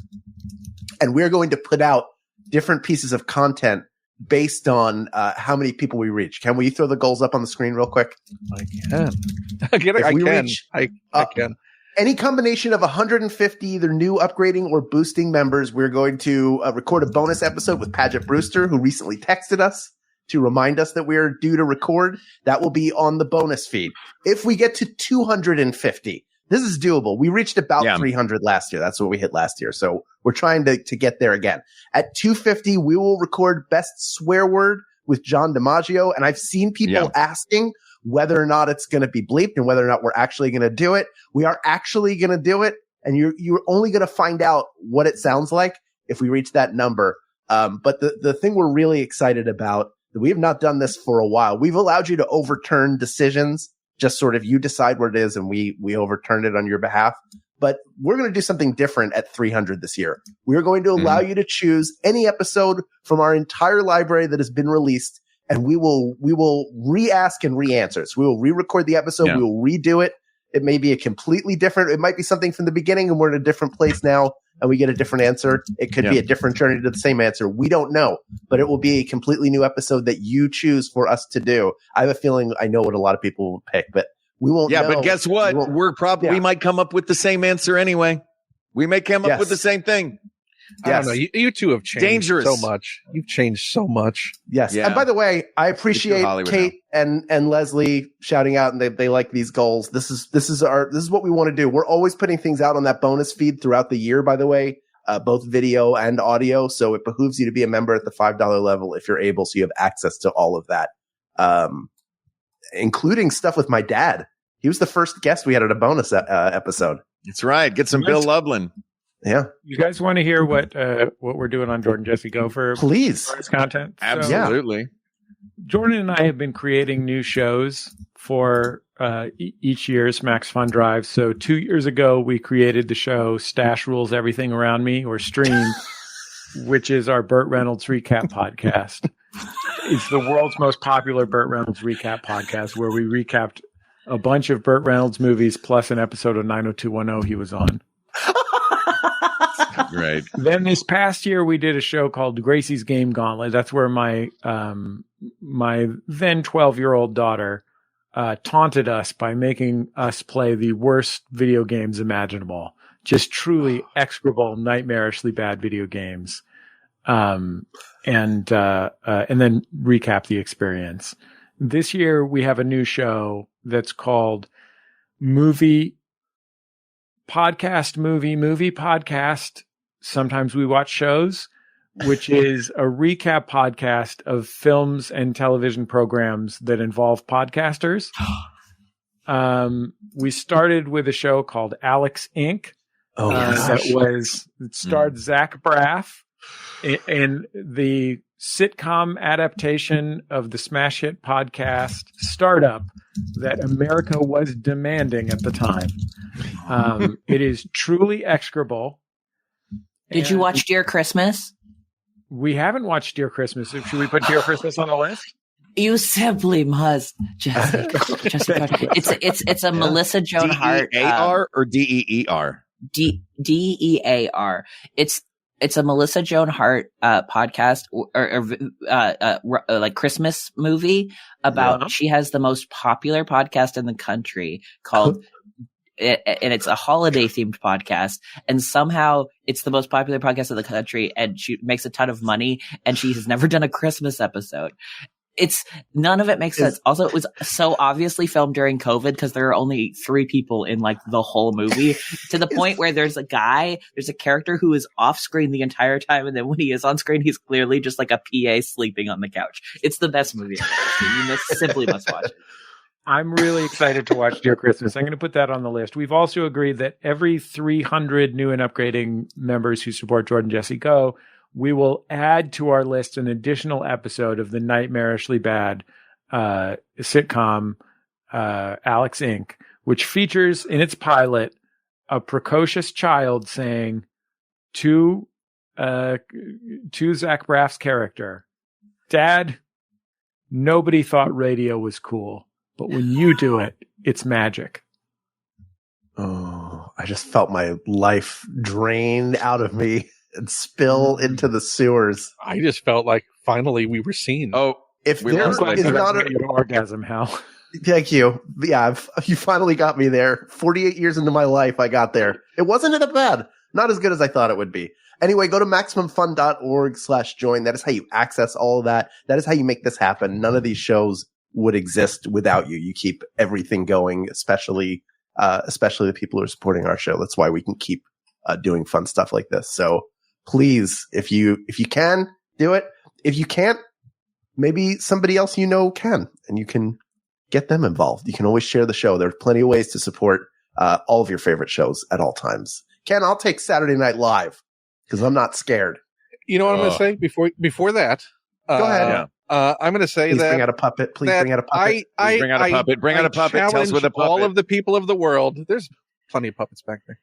And we're going to put out different pieces of content based on how many people we reach. Can we throw the goals up on the screen real quick? I can. I can. Any combination of 150 either new, upgrading, or boosting members, we're going to record a bonus episode with Paget Brewster, who recently texted us to remind us that we're due to record. That will be on the bonus feed. If we get to 250, this is doable. We reached about 300 last year. That's what we hit last year. So we're trying to get there again. At 250, we will record Best Swear Word with John DiMaggio. And I've seen people asking whether or not it's going to be bleeped and whether or not we're actually going to do it. We are actually going to do it. And you're only going to find out what it sounds like if we reach that number. But the thing we're really excited about, that we have not done this for a while. We've allowed you to overturn decisions. Just sort of you decide what it is and we overturn it on your behalf. But we're going to do something different at 300 this year. We're going to allow you to choose any episode from our entire library that has been released, and we will re-ask and re-answer. So we will re-record the episode. We will redo it. It may be a completely different, it might be something from the beginning and we're in a different place now and we get a different answer. It could be a different journey to the same answer. We don't know, but it will be a completely new episode that you choose for us to do. I have a feeling I know what a lot of people will pick, but we won't know. But guess what? We might come up with the same answer anyway. We may come up with the same thing. I don't know. You two have changed so much. You've changed so much. Yes. Yeah. And by the way, I appreciate Kate and Leslie shouting out, and they like these goals. This is what we want to do. We're always putting things out on that bonus feed throughout the year, by the way, both video and audio. So it behooves you to be a member at the $5 level if you're able. So you have access to all of that, including stuff with my dad. He was the first guest we had at a bonus episode. That's right. Get some Bill Lublin. Yeah. You guys want to hear what we're doing on Jordan Jesse Go for Please. bonus content? Absolutely. Jordan and I have been creating new shows for each year's MaxFunDrive. So 2 years ago, we created the show Stash Rules Everything Around Me, or Stream, which is our Burt Reynolds recap podcast. It's the world's most popular Burt Reynolds recap podcast, where we recapped a bunch of Burt Reynolds movies plus an episode of 90210 he was on. Right. Then this past year, we did a show called Gracie's Game Gauntlet. That's where my my then 12-year-old daughter taunted us by making us play the worst video games imaginable. Just truly execrable, nightmarishly bad video games. And then recap the experience. This year, we have a new show that's called Movie Podcast. Sometimes we watch shows, which is a recap podcast of films and television programs that involve podcasters. We started with a show called Alex Inc. It starred Zach Braff in the sitcom adaptation of the smash hit podcast Startup that America was demanding at the time. It is truly execrable. Did you watch Dear Christmas? We haven't watched Dear Christmas. Should we put Dear Christmas on the list? You simply must, Jesse. It's a Melissa Joan Hart. D-E-A-R or D-E-E-R? D-E-A-R. It's a Melissa Joan Hart podcast or like Christmas movie about she has the most popular podcast in the country called and it's a holiday themed podcast, and somehow it's the most popular podcast in the country, and she makes a ton of money, and she has never done a Christmas episode. It's none of it makes sense. Also, it was so obviously filmed during COVID because there are only 3 people in like the whole movie, to the point where there's a character who is off screen the entire time, and then when he is on screen, he's clearly just like a PA sleeping on the couch. It's the best movie I've ever seen. You simply must watch it. I'm really excited to watch Dear Christmas. I'm going to put that on the list. We've also agreed that every 300 new and upgrading members who support Jordan Jesse Go, we will add to our list an additional episode of the nightmarishly bad sitcom Alex Inc., which features in its pilot a precocious child saying to Zach Braff's character, "Dad, nobody thought radio was cool, but when you do it, it's magic." Oh, I just felt my life drain out of me and spill into the sewers. I just felt like finally we were seen. Oh, if there is not an orgasm, Hal. Thank you. Yeah, you finally got me there. 48 years into my life, I got there. It wasn't that bad. Not as good as I thought it would be. Anyway, go to MaximumFun.org/join. That is how you access all of that. That is how you make this happen. None of these shows would exist without you. You keep everything going, especially the people who are supporting our show. That's why we can keep doing fun stuff like this. So please, if you can, do it. If you can't, maybe somebody else can, and you can get them involved. You can always share the show. There's plenty of ways to support all of your favorite shows at all times. Ken, I'll take Saturday Night Live because I'm not scared. You know what I'm going to say before that? Go ahead. I'm going to say Please that. Bring out a puppet. Please bring out a puppet. Bring out a puppet. Bring out a puppet. Tell us with a puppet. All of the people of the world. There's plenty of puppets back there.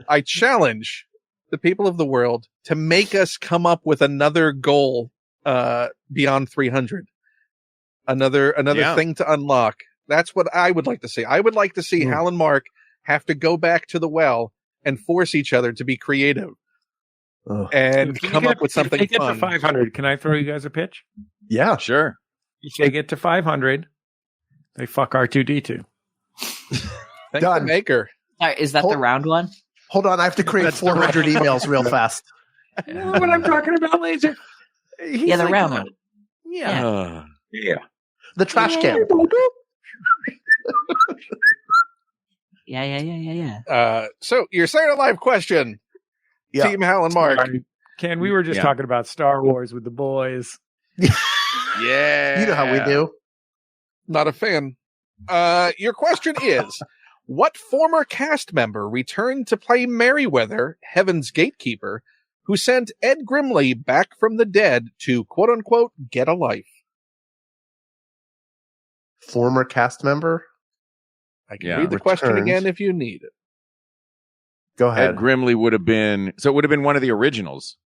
I challenge the people of the world to make us come up with another goal beyond 300. Another thing to unlock. That's what I would like to see. I would like to see Hal and Mark have to go back to the well and force each other to be creative and come up with something fun. If they get fun. to 500, can I throw you guys a pitch? Yeah, sure. If they get to 500, they fuck R2D2. Thank the maker. Is that the round one? Hold on, I have to create 400 emails real fast. You know what I'm talking about, Laser? Yeah, the round one. Yeah. Yeah. The trash can. Yeah. So your Saturday Night Live question. Yeah. Team Hal and Mark. Ken, we were just talking about Star Wars with the boys. Yeah. You know how we do. Not a fan. Your question is, What former cast member returned to play Merryweather, Heaven's Gatekeeper, who sent Ed Grimley back from the dead to quote-unquote get a life? Former cast member? I can read the question again if you need it. Go ahead. Ed Grimley would have been, so it would have been one of the originals.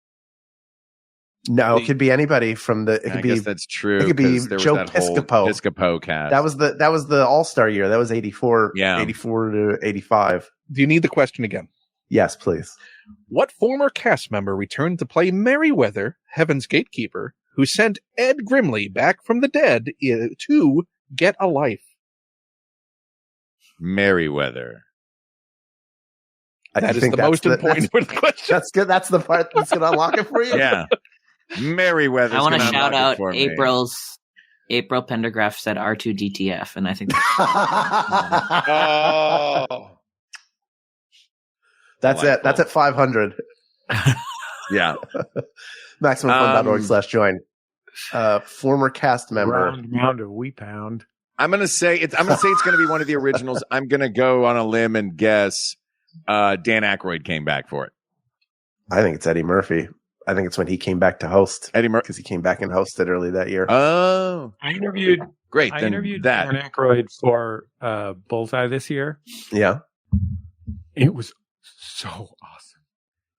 No, it could be anybody from the. I guess that's true. It could be there Joe was that whole Piscopo. Piscopo cast. That was the All-Star year. That was 84. Yeah. 84 to 85. Do you need the question again? Yes, please. What former cast member returned to play Merryweather, Heaven's Gatekeeper, who sent Ed Grimley back from the dead to get a life? Merryweather. That is the most important for the question. That's good. That's the part that's going to unlock it for you. Yeah. Merryweather. I want to shout out April Pendergraph said R2DTF, and I think that's it. That's at 500. Yeah. MaximumFun.org/join. Former cast member. Round of wheat pound. I'm gonna say it's going to be one of the originals. I'm gonna go on a limb and guess Dan Aykroyd came back for it. I think it's Eddie Murphy. I think it's when he came back to host. Eddie Murphy, because he came back and hosted early that year. Oh, I interviewed Dan Aykroyd for Bullseye this year. Yeah, it was so awesome.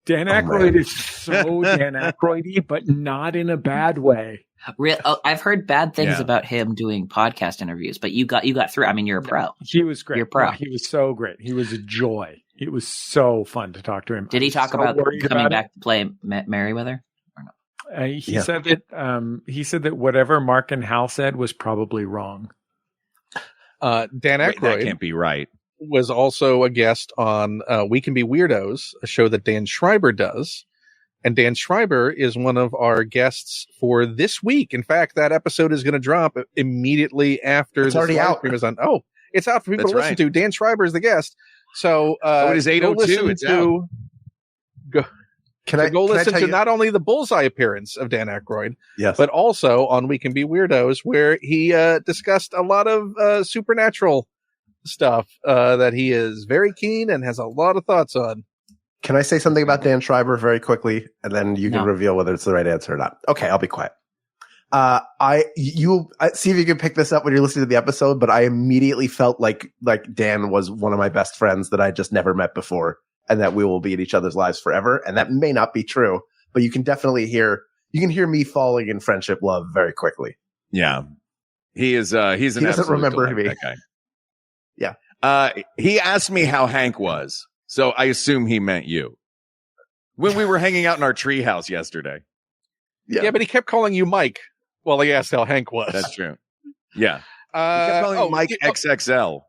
Dan Aykroyd is so Dan Aykroyd-y, but not in a bad way. I've heard bad things about him doing podcast interviews, but you got through. I mean, you're a pro. He was great. You're a pro. He was so great. He was a joy. It was so fun to talk to him. Did he talk about coming back to play Merryweather? Or no? He said that whatever Mark and Hal said was probably wrong. Dan Aykroyd that can't be right. Was also a guest on We Can Be Weirdos, a show that Dan Schreiber does. And Dan Schreiber is one of our guests for this week. In fact, that episode is going to drop immediately after it's already out. Is on. Oh, it's out for people to listen to. Dan Schreiber is the guest. So it is 8:02. It's out. Go listen to not only the Bullseye appearance of Dan Aykroyd, but also on We Can Be Weirdos, where he discussed a lot of supernatural stuff that he is very keen and has a lot of thoughts on. Can I say something about Dan Schreiber very quickly, and then you can reveal whether it's the right answer or not? Okay, I'll be quiet. You see if you can pick this up when you're listening to the episode, but I immediately felt like Dan was one of my best friends that I just never met before, and that we will be in each other's lives forever. And that may not be true, but you can definitely hear me falling in friendship love very quickly. Yeah, he is. He's an. He doesn't remember me. That guy. Yeah. He asked me how Hank was, so I assume he meant you. When we were hanging out in our treehouse yesterday. Yeah, but he kept calling you Mike. Well, he asked how Hank was. That's true. Yeah. He kept calling him Mike XXL.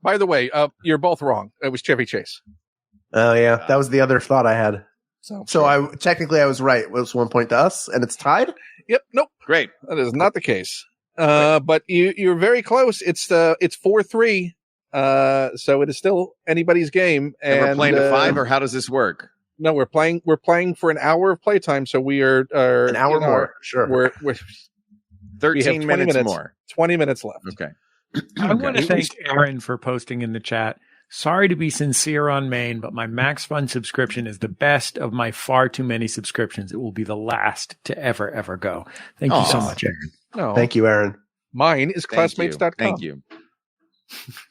By the way, you're both wrong. It was Chevy Chase. Oh, yeah. That was the other thought I had. So I was right. It was 1 point to us, and it's tied? Yep. Nope. Great. That is not the case. But you're very close. It's 4-3. So it is still anybody's game. And we're playing to 5, or how does this work? No, we're playing for an hour of playtime, so we are an hour more. Sure, we're 13 minutes more. 20 minutes left. Okay. I want to thank Aaron for posting in the chat. Sorry to be sincere on Maine, but my MaxFun subscription is the best of my far too many subscriptions. It will be the last to ever go. Thank you so much, Aaron. No. Thank you, Aaron. Mine is classmates.com. Thank you.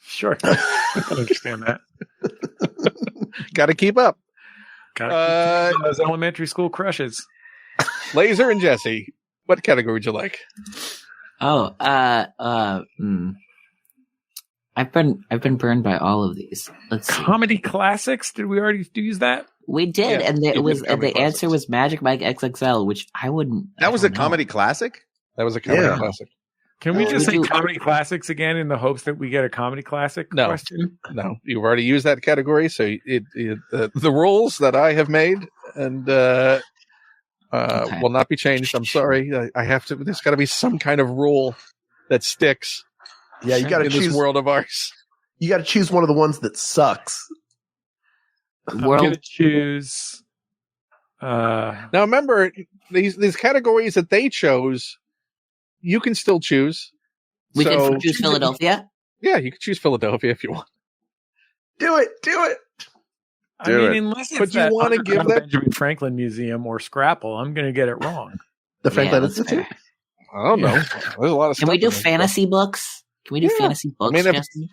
Sure. I can understand that. Got to keep up. Those elementary school crushes. Laser and Jesse, what category would you like? Oh, I've been burned by all of these. Let's see. Comedy classics. Did we already use that? We did, and the answer was Magic Mike XXL, which I wouldn't. That was a comedy classic. That was a comedy classic. Can we just say comedy classics again in the hopes that we get a comedy classic question? No, you've already used that category, so the rules that I have made and will not be changed. I'm sorry, I have to. There's got to be some kind of rule that sticks. Yeah, you got to choose this world of ours. You got to choose one of the ones that sucks. I'm going to choose. Now remember these categories that they chose. You can still choose. We can choose Philadelphia? Yeah, you can choose Philadelphia if you want. Do it. Do it. Do it. Unless But it's you that wanna give that- Benjamin Franklin Museum or Scrapple, I'm going to get it wrong. The Franklin that's Institute? fair. I don't know. There's a lot of Can stuff. we do in there. fantasy books? Can we do Yeah. fantasy books, mean, if- Jesse?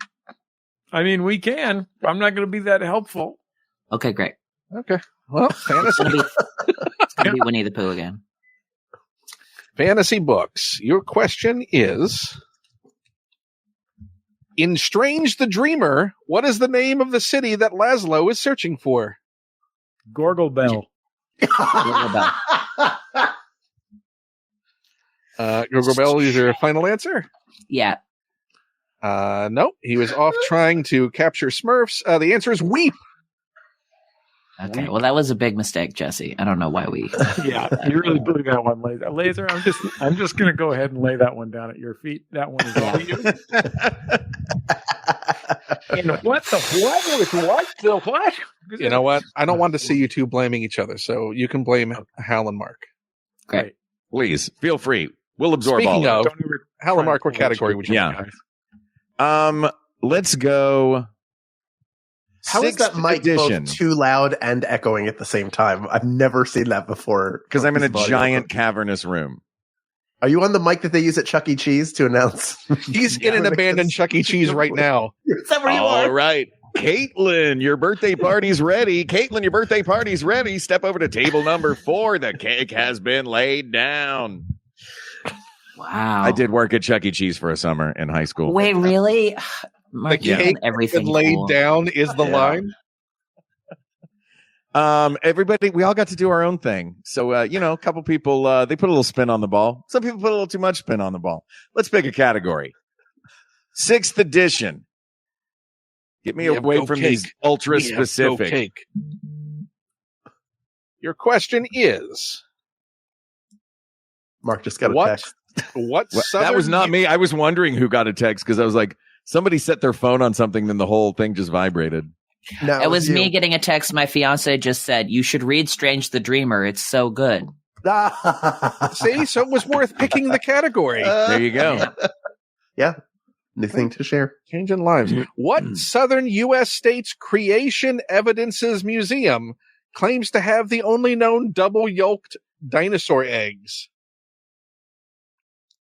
I mean, we can. I'm not going to be that helpful. Okay, great. Okay. Well, fantasy It's gonna be Winnie the Pooh again. fantasy books. Your question is: in Strange the Dreamer, what is the name of the city that Laszlo is searching for? Gorgle Bell. Google Bell is your final answer? Yeah. No, he was off trying to capture Smurfs. The answer is Weep. Okay. Well, that was a big mistake, Jesse. I don't know why we. Yeah, you really blew that one, Laser. Laser, I'm just going to go ahead and lay that one down at your feet. That one is all you. And what the what with what the what? You know what? I don't want to see you two blaming each other, so you can blame Hal and Mark. Great. Please feel free. We'll absorb Speaking all of, of it. Hal and Mark, what category would you Yeah. like? Let's go. How is that mic edition. both too loud and echoing at the same time? I've never seen that before. Because I'm in a This audio. giant cavernous room. Are you on the mic that they use at Chuck E. Cheese to announce? He's in an abandoned Chuck E. Cheese right now. Is that where you All are? right. Caitlin, your birthday party's ready. Caitlin, your birthday party's ready. Step over to table number 4. The cake has been laid down. Wow. I did work at Chuck E. Cheese for a summer in high school. Wait, really? Mark, The you've cake done everything been laid cool. down is the Yeah. line. Everybody, we all got to do our own thing. So, a couple people, they put a little spin on the ball. Some people put a little too much spin on the ball. Let's pick a category. 6th edition. Get me We have away no from cake. these ultra We have no specific. cake. Your question is: Mark just got a What? text. what Well, southern that was not me. I was wondering who got a text because I was like, somebody set their phone on something, then the whole thing just vibrated. No, It was you. me getting a text. My fiance just said, "You should read Strange the Dreamer. It's so good." See, so it was worth picking the category. There you go. Yeah. New thing to share. Changing lives. What southern U.S. state's Creation Evidences Museum claims to have the only known double-yolked dinosaur eggs?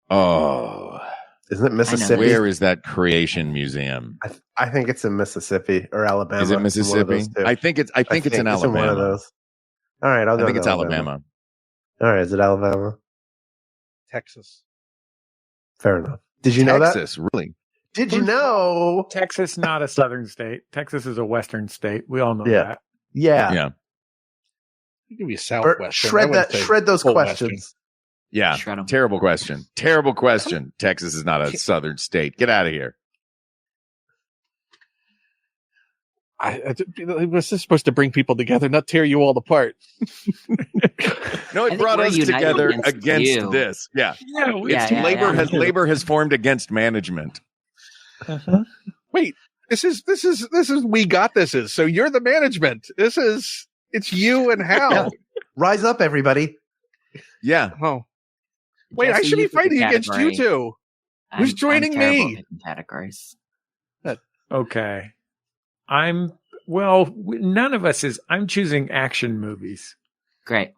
Oh, Isn't it Mississippi? where is that creation museum? I think it's in Mississippi or Alabama. Is it One of Mississippi? those two. I think it's in Alabama. one of those. All right, I'll I go. think with it's Alabama. All right, is it Alabama? Texas. Fair enough. Did you know that? Texas, really? Did you know? Texas, not a southern state. Texas is a western state. We all know Yeah. that. Yeah. Yeah. I'll give you Or Southwestern. I shred wouldn't that. say Shred those full questions. Yeah. Shred 'em. Terrible question. Terrible question. Texas is not a southern state. Get out of here. It was just supposed to bring people together, not tear you all apart. No, I it think brought we're us united together against against you. this. Yeah. Yeah, Yeah, yeah, labor yeah. labor has formed against management. Wait, this is we got this is. So you're the management. It's you and Hal. Rise up, everybody. Yeah. Oh. Wait, I Jesse, should be you pick a fighting against you category. two. Who's joining terrible me? at picking Categories. Okay. None of us is. I'm choosing action movies. Great.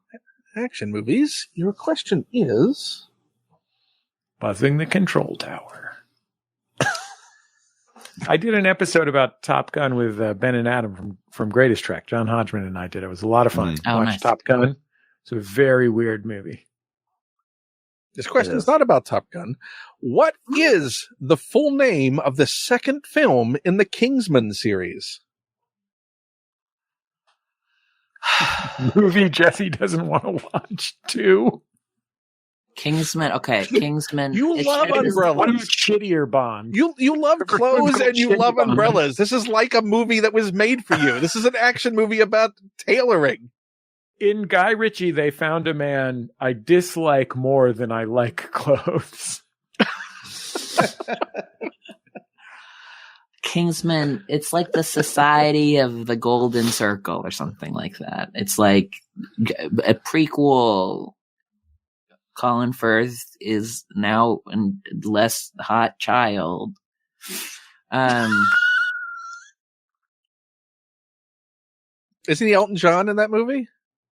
Action movies. Your question is Buzzing the control tower. I did an episode about Top Gun with Ben and Adam from Greatest Trek. John Hodgman and I did. It was a lot of fun. Oh, Watch nice. Top Gun. It's a very weird movie. this question It is is. not about Top Gun. What is the full name of the second film in the Kingsman series? Movie Jesse doesn't want to watch too. Kingsman. Okay, Kingsman. You It's- love it is- umbrellas. What about shittier Bond? You love clothes and you love umbrellas. This is like a movie that was made for you. This is an action movie about tailoring. In Guy Ritchie, they found a man I dislike more than I like clothes. Kingsman. It's like the Society of the Golden Circle or something like that. It's like a prequel. Colin Firth is now a less hot child. Isn't he Elton John in that movie?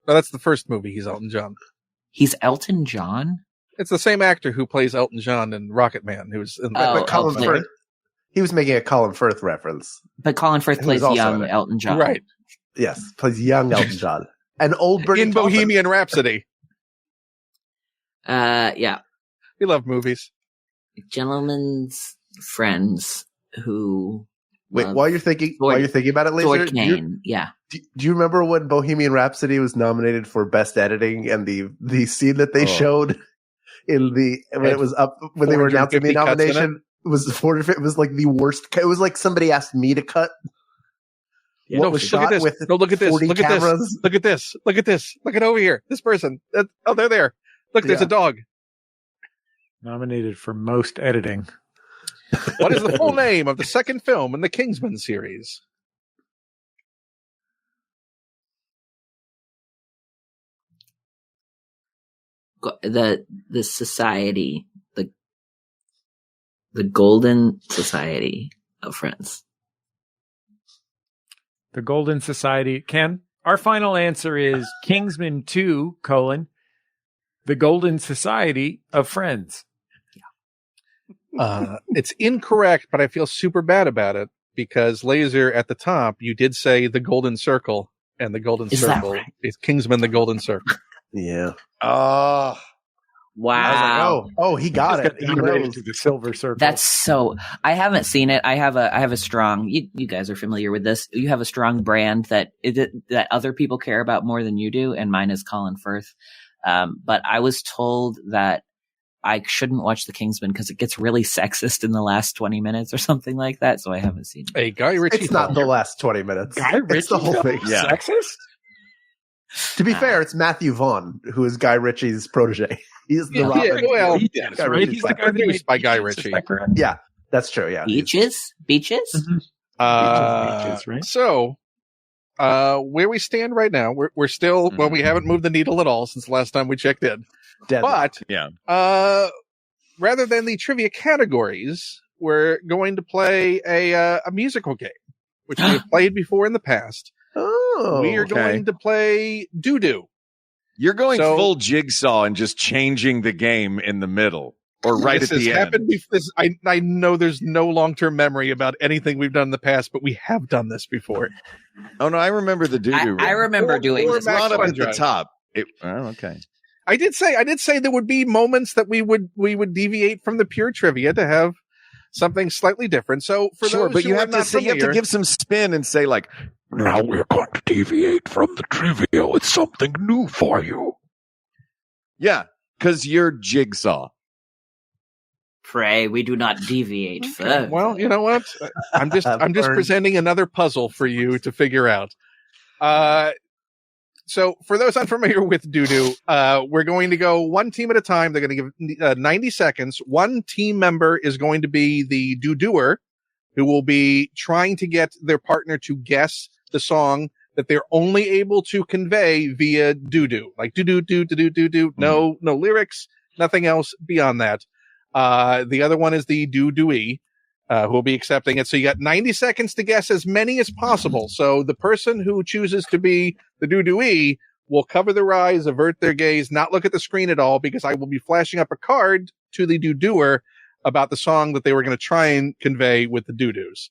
No, that's the first movie. He's Elton John. He's Elton John? It's the same actor who plays Elton John in Rocket Man, who's in But Colin okay. Firth, he was making a Colin Firth reference. But Colin Firth Who's plays also young in it. Elton John. Right. Yes, plays young Elton John. And old Bernie in Taupin. Bohemian Rhapsody. Yeah. We love movies. Gentlemen's friends who. Wait, love while you're thinking about it, Laser, Thor do you, Kane. Yeah. do you remember when Bohemian Rhapsody was nominated for Best Editing and the scene that they showed in when it was up when they were announcing the 450 cuts in nomination it was like the worst. It was like somebody asked me to cut. Yeah, What No, was look shot at this. with No, look at this. 40 Look at cameras. this. Look at this. Look at this. Look at over here. This person. They're there. Look, there's Yeah. a dog. Nominated for most editing. What is the full name of the second film in the Kingsman series? The society, the Golden Society of Friends. The Golden Society. Ken, our final answer is Kingsman 2, the Golden Society of Friends. It's incorrect, but I feel super bad about it because Laser at the top, you did say the Golden Circle, and the Golden Is that Circle right? is Kingsman: The Golden Circle. Yeah. Wow. I was like, oh, he got Just it. He downgraded knows. to the Silver Circle. That's so. I haven't seen it. I have a strong. You guys are familiar with this. You have a strong brand that other people care about more than you do, and mine is Colin Firth. But I was told that I shouldn't watch The Kingsman because it gets really sexist in the last 20 minutes or something like that. So I haven't seen it. A Guy Ritchie. It's not film. the last 20 minutes. Guy It's the whole thing. Yeah. Sexist? To be fair, it's Matthew Vaughn, who is Guy Ritchie's protege. He's the Yeah, Robin. well, He yeah, is, Guy right? Ritchie's He's the back. guy that Produced made by Guy Beaches, Ritchie. is that correct? Yeah, that's true. Yeah. Beaches. Beaches, right? So, where we stand right now, we're still, well, we haven't moved the needle at all since the last time we checked in. Dead. But, Yeah. rather than the trivia categories, we're going to play a musical game, which we have played before in the past. Oh, We are okay. going to play Doo-Doo. You're going So- full Jigsaw and just changing the game in the middle or right This at the has end. happened before. I know there's no long-term memory about anything we've done in the past, but we have done this before. Oh no, I remember the doo-doo. I remember doing or this. It's not up at the MaxFunDrive. top. Okay. I did say there would be moments that we would deviate from the pure trivia to have something slightly different. So for Sure, those but who you are have to not say, you have to familiar- give some spin and say like, now we're going to deviate from the trivia with something new for you. Yeah, because you're Jigsaw. Pray we do not deviate further. Well, you know what? I'm just Burn. presenting another puzzle for you to figure out. So for those unfamiliar with Doo-Doo, we're going to go one team at a time. They're going to give 90 seconds. One team member is going to be the doo-dooer, who will be trying to get their partner to guess the song that they're only able to convey via doo-doo. Like doo-doo, doo-doo, doo-doo. No lyrics, nothing else beyond that. The other one is the doo-dooee, who will be accepting it. So you got 90 seconds to guess as many as possible. So the person who chooses to be the doo-dooee will cover their eyes, avert their gaze, not look at the screen at all, because I will be flashing up a card to the doo-dooer about the song that they were going to try and convey with the doo-doos.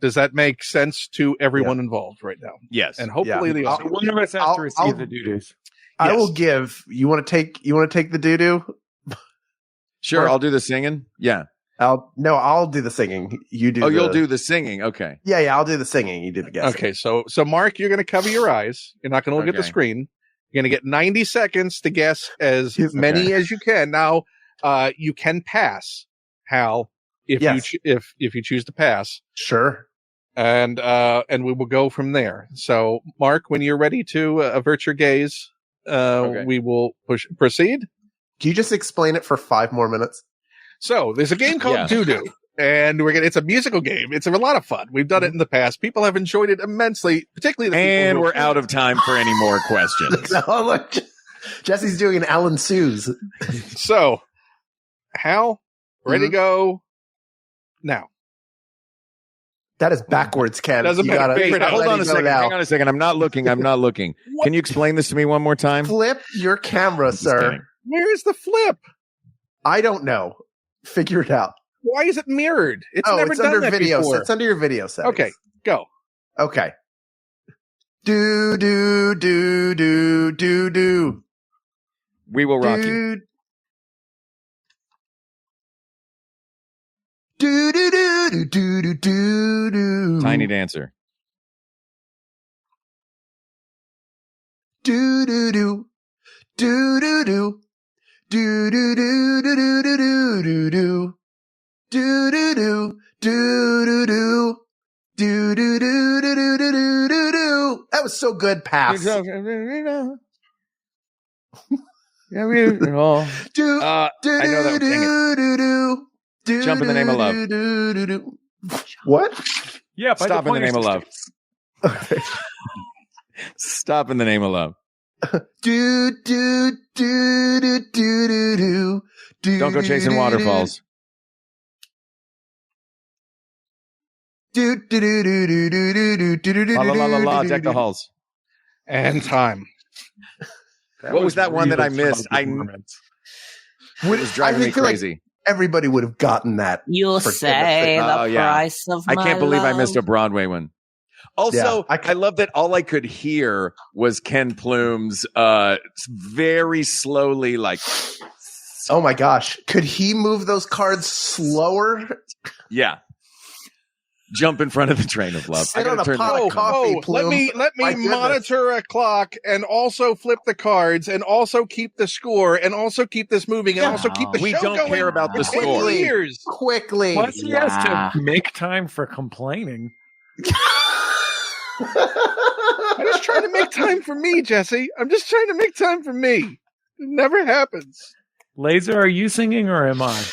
Does that make sense to everyone involved right now? Yes. And hopefully Yeah. the So audience. one of us has I'll- to receive I'll- the doo-doos. I Yes. will give. You want to take the doo doo? Sure, I'll do the singing. Yeah. I'll do the singing. You do. You'll do the singing. Okay. Yeah. I'll do the singing. You do the guessing. Okay, so Mark, you're going to cover your eyes. You're not going to look at the Okay. screen. You're going to get 90 seconds to guess as Yes, many as you can. Now, you can pass, Hal, if Yes. if you choose to pass, Sure. and we will go from there. So, Mark, when you're ready to avert your gaze, Okay. we will proceed. Can you just explain it for 5 more minutes? So, there's a game called Yeah. Doo-Doo. And it's a musical game. It's a lot of fun. We've done it in the past. People have enjoyed it immensely, particularly the people And who- we're out of time for any more questions. No, look, Jesse's doing an Alan Suze. So, Hal, ready to go now. That is backwards, Ken. Doesn't You matter. gotta- Wait, gotta Hold let on it a go second. now. Hang on a second. I'm not looking. Can you explain this to me one more time? Flip your camera, Just sir. kidding. Where is the flip? I don't know. Figure it out. Why is it mirrored? It's never it's done under that video. before. It's under your video settings. Okay, go. Okay. Do do do do do do. We will rock you. Do do do do do do do do. Tiny Dancer. Do do do do do do do do do do do do do do do do do do do do. Do do do do do do do do do. That was so good. Pass. Do I know that. Dang it. do. Jump in the name of love. What? Yeah, by Stop in the Pointer name of love. Okay. Stop in the name of love. Do do do do do do do. Don't go chasing waterfalls. Do do do do do do do do do. La la la la la. Deck the halls. And time. What was that one that I really missed? strong It performance. was driving me feel like crazy. everybody would have gotten that. You'll For say goodness the Oh, yeah. price of I my can't believe I love. missed a Broadway one. Also, Yeah, I love that all I could hear was Ken Plume's very slowly, like, Oh my gosh. Could he move those cards slower? yeah. Jump in front of the train of love. Sit I gotta on a turn pot that of coffee, let Plume. me My goodness. monitor a clock and also flip the cards and also keep the score and also keep this moving and Yeah. also keep the We show don't going. care about the It's been score. years. Quickly. Plus, he Yeah. has to make time for complaining. I'm just trying to make time for me, Jesse. I'm just trying to make time for me. It never happens. Laser, are you singing or am I?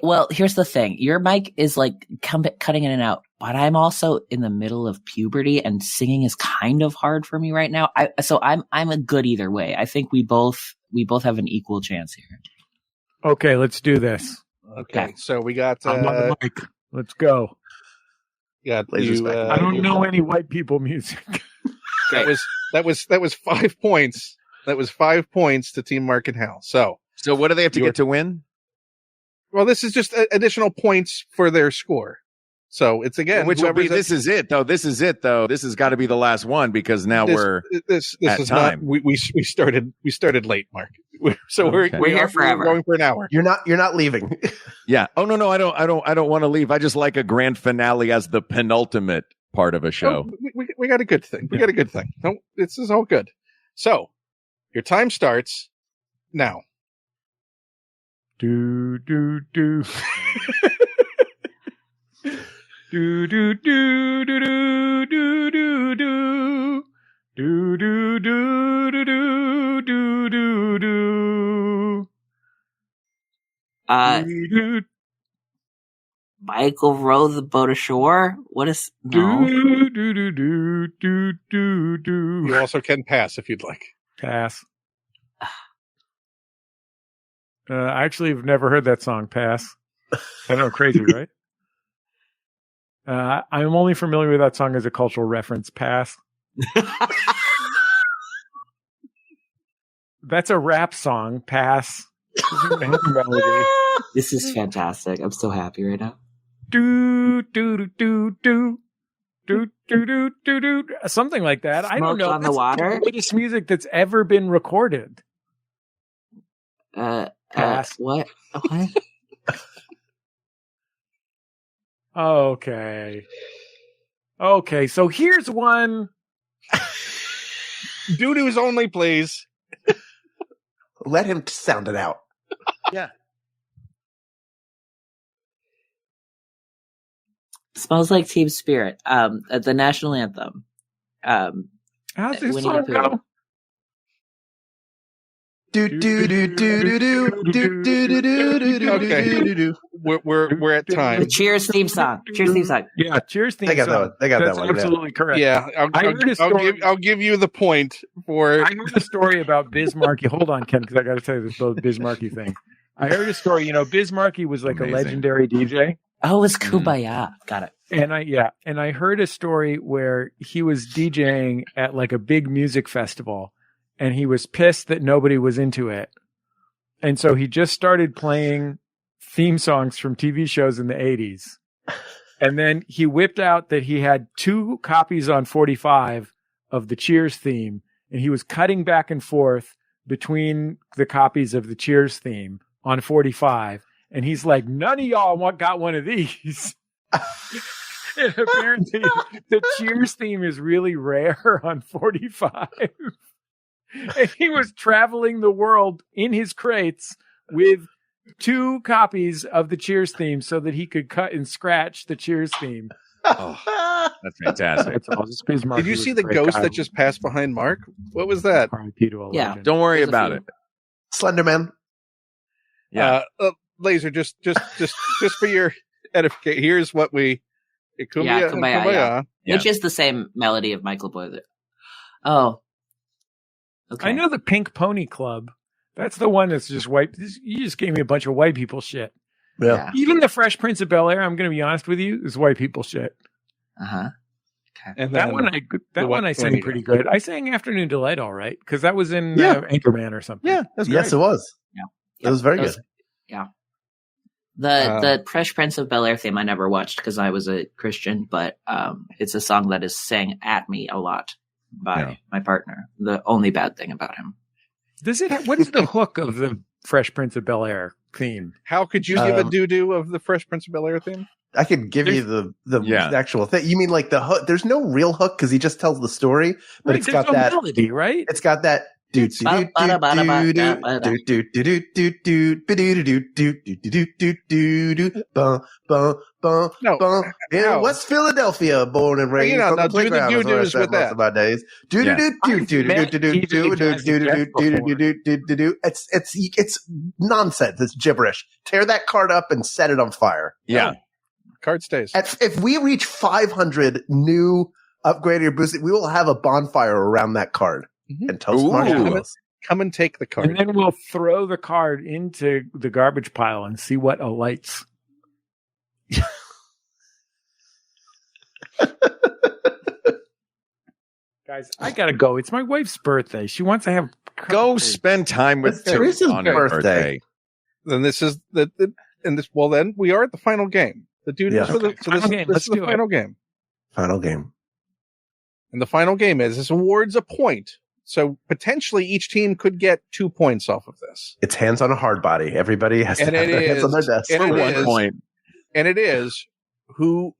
Well, here's the thing. Your mic is like cutting in and out, but I'm also in the middle of puberty and singing is kind of hard for me right now. So I'm a good either way. I think we both have an equal chance here. Okay, let's do this. Okay, so we got I'm on the mic. Let's go. Laser's you, back. I don't know any white people music. that was 5 points. That was 5 points to Team Mark and Hal. So what do they have to get to win? well, this is just additional points for their score. So it's again, Which will be, whoever's this is it, though. This has got to be the last one because now we're this at is time. not. We started late, Mark. So Okay. We're here forever. We're going for an hour. You're not leaving. yeah. Oh no, I don't want to leave. I just like a grand finale as the penultimate part of a show. Oh, we got a good thing. We got a good thing. No, this is all good. So your time starts now. Do do do. Do do do do do do do do. Do do do do do do do do. Do, Michael row the boat ashore. What is no? do do do do do do do. You also can pass if you'd like. Pass. I actually have never heard that song. Pass. I know, crazy, right? I'm only familiar with that song as a cultural reference. Pass. That's a rap song. Pass. This is fantastic. I'm so happy right now. Do do do do do. Do, do, do, do, do, something like that. I don't Smoke know. on the That's water? the greatest music that's ever been recorded. Pass. What? Okay. Okay, so here's one. Doo-doos only, please. Let him sound it out. Yeah. Smells Like Teen Spirit. The national anthem. How's this Winnie song the Pooh. go? Do do do do do do do do do do do Okay. do do. We're at time. The Cheers theme song. Cheers theme song. Yeah, cheers theme They got that song. one. They got that That's one, yeah. absolutely correct. Yeah, I'll give you the point for. I heard a story about Biz Markie. Hold on, Ken, because I got to tell you this Biz Markie thing. I heard a story. Biz Markie was like Amazing. a legendary DJ Oh, it's Kumbaya. Got it. And I heard a story where he was DJing at like a big music festival and he was pissed that nobody was into it. And so he just started playing theme songs from TV shows in the 80s. And then he whipped out that he had 2 copies on 45 of the Cheers theme, and he was cutting back and forth between the copies of the Cheers theme on 45. And he's like, none of y'all got one of these. And apparently the Cheers theme is really rare on 45. And he was traveling the world in his crates with 2 copies of the Cheers theme so that he could cut and scratch the Cheers theme. Oh, that's fantastic. Did you see the ghost that just passed behind Mark? What was that? Yeah. Don't worry about it. Slenderman. Yeah. Laser, just for your edification, here's what we... Kumbaya. Which is the same melody of Michael Bublé. Oh. Okay. I know the Pink Pony Club. That's the one that's just white. You just gave me a bunch of white people shit. Yeah. Even the Fresh Prince of Bel-Air, I'm going to be honest with you, is white people shit. Uh-huh. Okay. And that one I sang pretty good. I sang Afternoon Delight all right, because that was in Anchorman or something. Yeah, that's great. Yes, it was. Yeah. It was very good. Yeah. The Fresh Prince of Bel-Air theme I never watched because I was a Christian, but it's a song that is sang at me a lot by my partner. The only bad thing about him. What is the hook of the Fresh Prince of Bel-Air theme? How could you give a doo-doo of the Fresh Prince of Bel-Air theme? I could give you the actual thing. You mean like the hook? There's no real hook because he just tells the story, but it's got that melody, right? It's got that. No. In West Philadelphia, born and raised on the playground. Most of my days. It's nonsense. It's gibberish. Tear that card up and set it on fire. Yeah. Card stays. If we reach 500 new upgraded or boosted, we will have a bonfire around that card and toast marshmallows. Come and take the card. And then we'll throw the card into the garbage pile and see what alights. Guys, I gotta go. It's my wife's birthday. She wants to have go spend time with Teresa's on her birthday. Then this is well then we are at the final game. The dude is for the this is the final game. Final game. And the final game is this awards a point. So potentially each team could get 2 points off of this. It's hands on a hard body. Everybody has to have their hands on their desk for 1 point. And it is who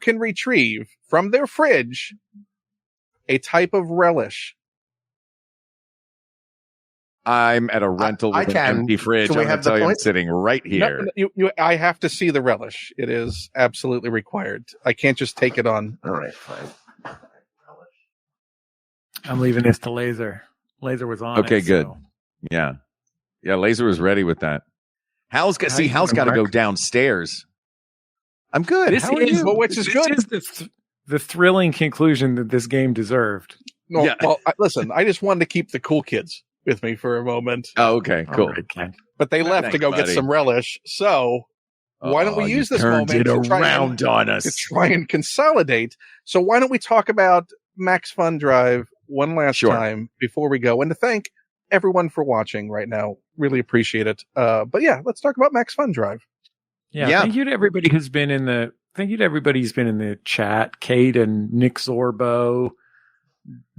can retrieve from their fridge a type of relish. I'm at a rental with an empty fridge. Can we have the point? I'm sitting right here. No, I have to see the relish. It is absolutely required. I can't just take it on. All right, fine. I'm leaving this to Laser. Laser was on. Okay, good. So. Yeah. Laser was ready with that. Hal's got to go downstairs. I'm good. This is the thrilling conclusion that this game deserved. No, well, listen, I just wanted to keep the cool kids with me for a moment. Oh, okay, cool. Right, but they left to go get some relish. So why don't we use this moment to try and consolidate? So why don't we talk about MaxFunDrive one last time before we go, and to thank everyone for watching right now. Really appreciate it. But yeah, let's talk about MaxFunDrive. Yeah. Thank you to everybody who's been in the chat. Kate and Nick Zorbo,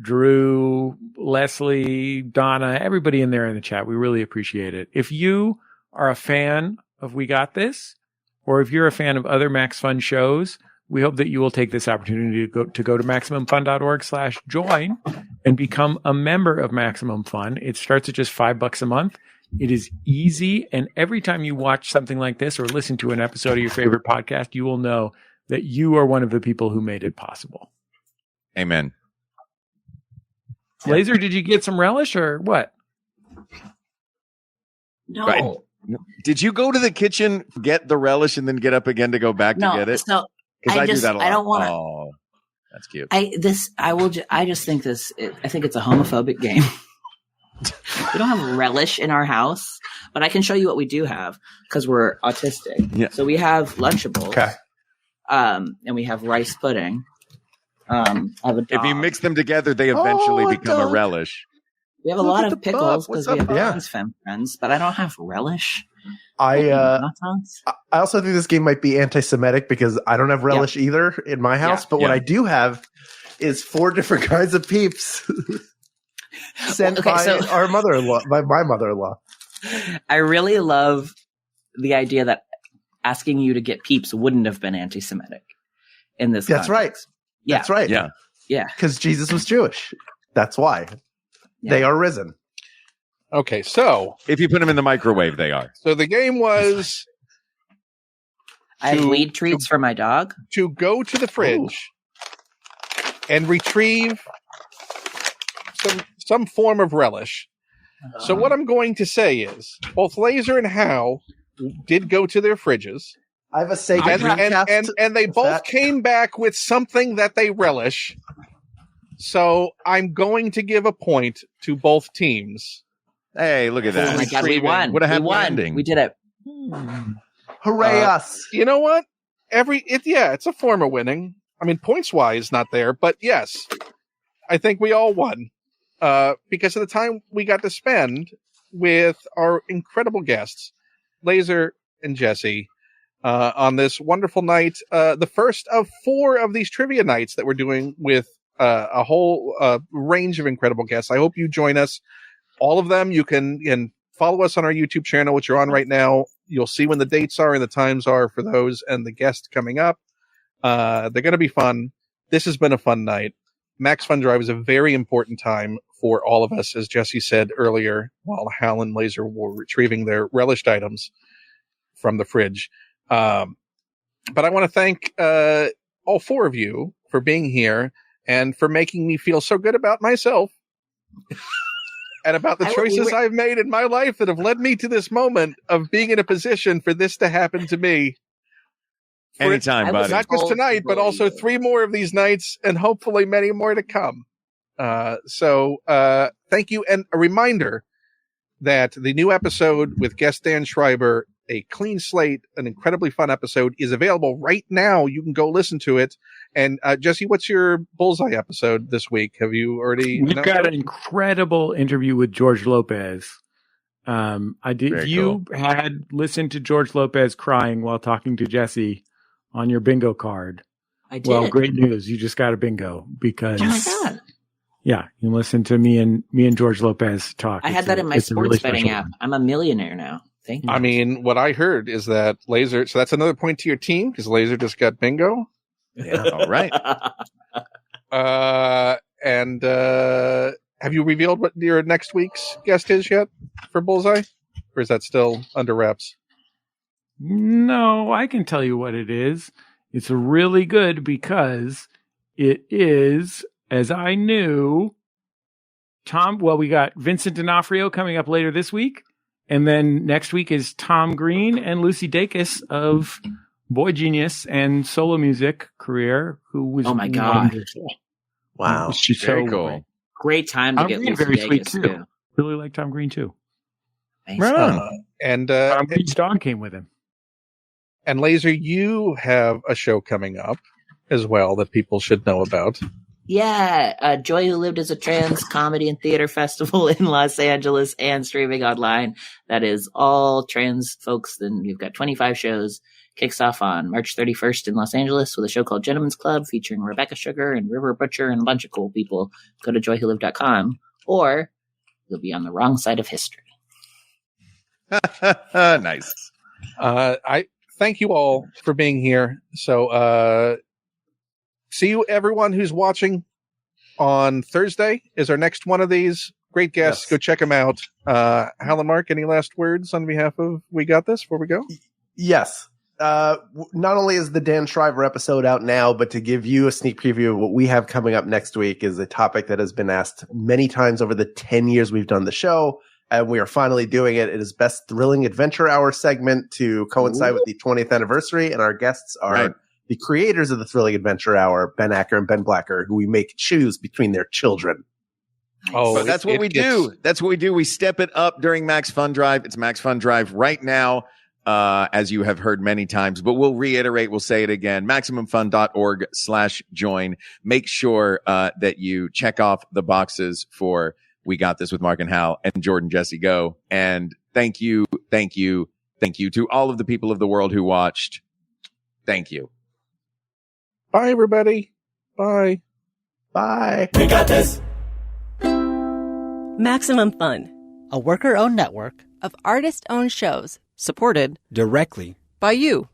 Drew, Leslie, Donna, everybody in there in the chat. We really appreciate it. If you are a fan of We Got This, or if you're a fan of other Max Fun shows, we hope that you will take this opportunity to go to MaximumFun.org/join and become a member of Maximum Fun. It starts at just $5 a month. It is easy. And every time you watch something like this or listen to an episode of your favorite podcast, you will know that you are one of the people who made it possible. Amen. Laser, did you get some relish or what? No. Right. Did you go to the kitchen, get the relish, and then get up again to go back to get it? No. Because I do that a lot. I don't want to. Oh, that's cute. I just think I think it's a homophobic game. We don't have relish in our house. But I can show you what we do have because we're autistic. Yeah. So we have Lunchables. Okay. And we have rice pudding. I have a dog. If you mix them together, they eventually Oh, become a dog. relish. We have a Look lot at of the pickles pup. What's because we up, have pup? trans friends, but I don't have relish. I Hot dogs. I also think this game might be anti-Semitic because I don't have relish either in my house. But what Yeah. I do have is 4 different kinds of peeps sent Okay, by so- our mother-in-law, by my mother-in-law. I really love the idea that asking you to get peeps wouldn't have been anti-Semitic in this That's right. context. Yeah. That's right. Yeah. Yeah. Because Jesus was Jewish. That's why. Yeah. They are risen. Okay, so If you put them in the microwave, they are. the game was I have To- weed treats for my dog. to go to the fridge and retrieve some form of relish. So what I'm going to say is both Laser and Hal did go to their fridges, I have a Sega and they both that? came back with something that they relish. So I'm going to give a point to both teams. Hey, look at Oh that. my god, we won. What a happy we won. ending. We did it. Hooray us. You know what? It's a form of winning. I mean, points wise, not there, but yes, I think we all won because of the time we got to spend with our incredible guests, Laser and Jesse, on this wonderful night. The first of 4 of these trivia nights that we're doing with a whole range of incredible guests. I hope you join us. All of them. You can follow us on our YouTube channel, which you're on right now. You'll see when the dates are and the times are for those and the guests coming up. They're going to be fun. This has been a fun night. MaxFunDrive is a very important time for all of us, as Jesse said earlier, while Hal and Laser were retrieving their relished items from the fridge. But I want to thank all 4 of you for being here and for making me feel so good about myself. And about the choices I've made in my life that have led me to this moment of being in a position for this to happen to me. Anytime, buddy. Not just tonight, but also 3 more of these nights and hopefully many more to come. So thank you. And a reminder that the new episode with guest Dan Schreiber, a clean slate, an incredibly fun episode, is available right now. You can go listen to it. And Jesse, what's your Bullseye episode this week? Have you already? We've got an incredible interview with George Lopez. I did. Very You had listened to George Lopez crying while talking to Jesse on your bingo card. I did. Well, great news! You just got a bingo because Oh my god! yeah, you listened to me and George Lopez talk. I had that in my it's a sports really betting special app. one. I'm a millionaire now. Thank you. I mean, what I heard is that Laser. So that's another point to your team because Laser just got bingo. Yeah, all right. And have you revealed what your next week's guest is yet for Bullseye? Or is that still under wraps? No, I can tell you what it is. It's really good because it is, as I knew, we got Vincent D'Onofrio coming up later this week. And then next week is Tom Green and Lucy Dacus of Boy Genius and solo music career, who was Oh my God. wonderful. Wow. She's Very so cool. great. Great time to Tom get Green, Lucy very sweet Dacus, too. Really like Tom Green too. Nice. Right on. And Tom Green's dog came with him. and Laser, you have a show coming up as well that people should know about. Yeah, Joy Who Lived is a trans comedy and theater festival in Los Angeles and streaming online. That is all trans folks. Then we've got 25 shows. Kicks off on March 31st in Los Angeles with a show called Gentleman's Club featuring Rebecca Sugar and River Butcher and a bunch of cool people. Go to joywholive.com or you'll be on the wrong side of history. Nice. I thank you all for being here. So, see you everyone who's watching on Thursday is our next one of these. Great guests. Yes. Go check them out. Hal and Mark, any last words on behalf of We Got This before we go? Yes. Not only is the Dan Shriver episode out now, but to give you a sneak preview of what we have coming up next week is a topic that has been asked many times over the 10 years we've done the show. And we are finally doing it. It is Best Thrilling Adventure Hour segment to coincide with the 20th anniversary. And our guests are the creators of the Thrilling Adventure Hour, Ben Acker and Ben Blacker, who we make choose between their children. Oh, But that's what we do. That's what we do. We step it up during Max Fun Drive. It's Max Fun Drive right now, as you have heard many times, but we'll reiterate. We'll say it again. MaximumFun.org/join. Make sure that you check off the boxes for We Got This with Mark and Hal and Jordan Jesse Go. And thank you to all of the people of the world who watched. Thank you. Bye, everybody. Bye. Bye. We got this. Maximum Fun, a worker-owned network of artist-owned shows supported directly by you.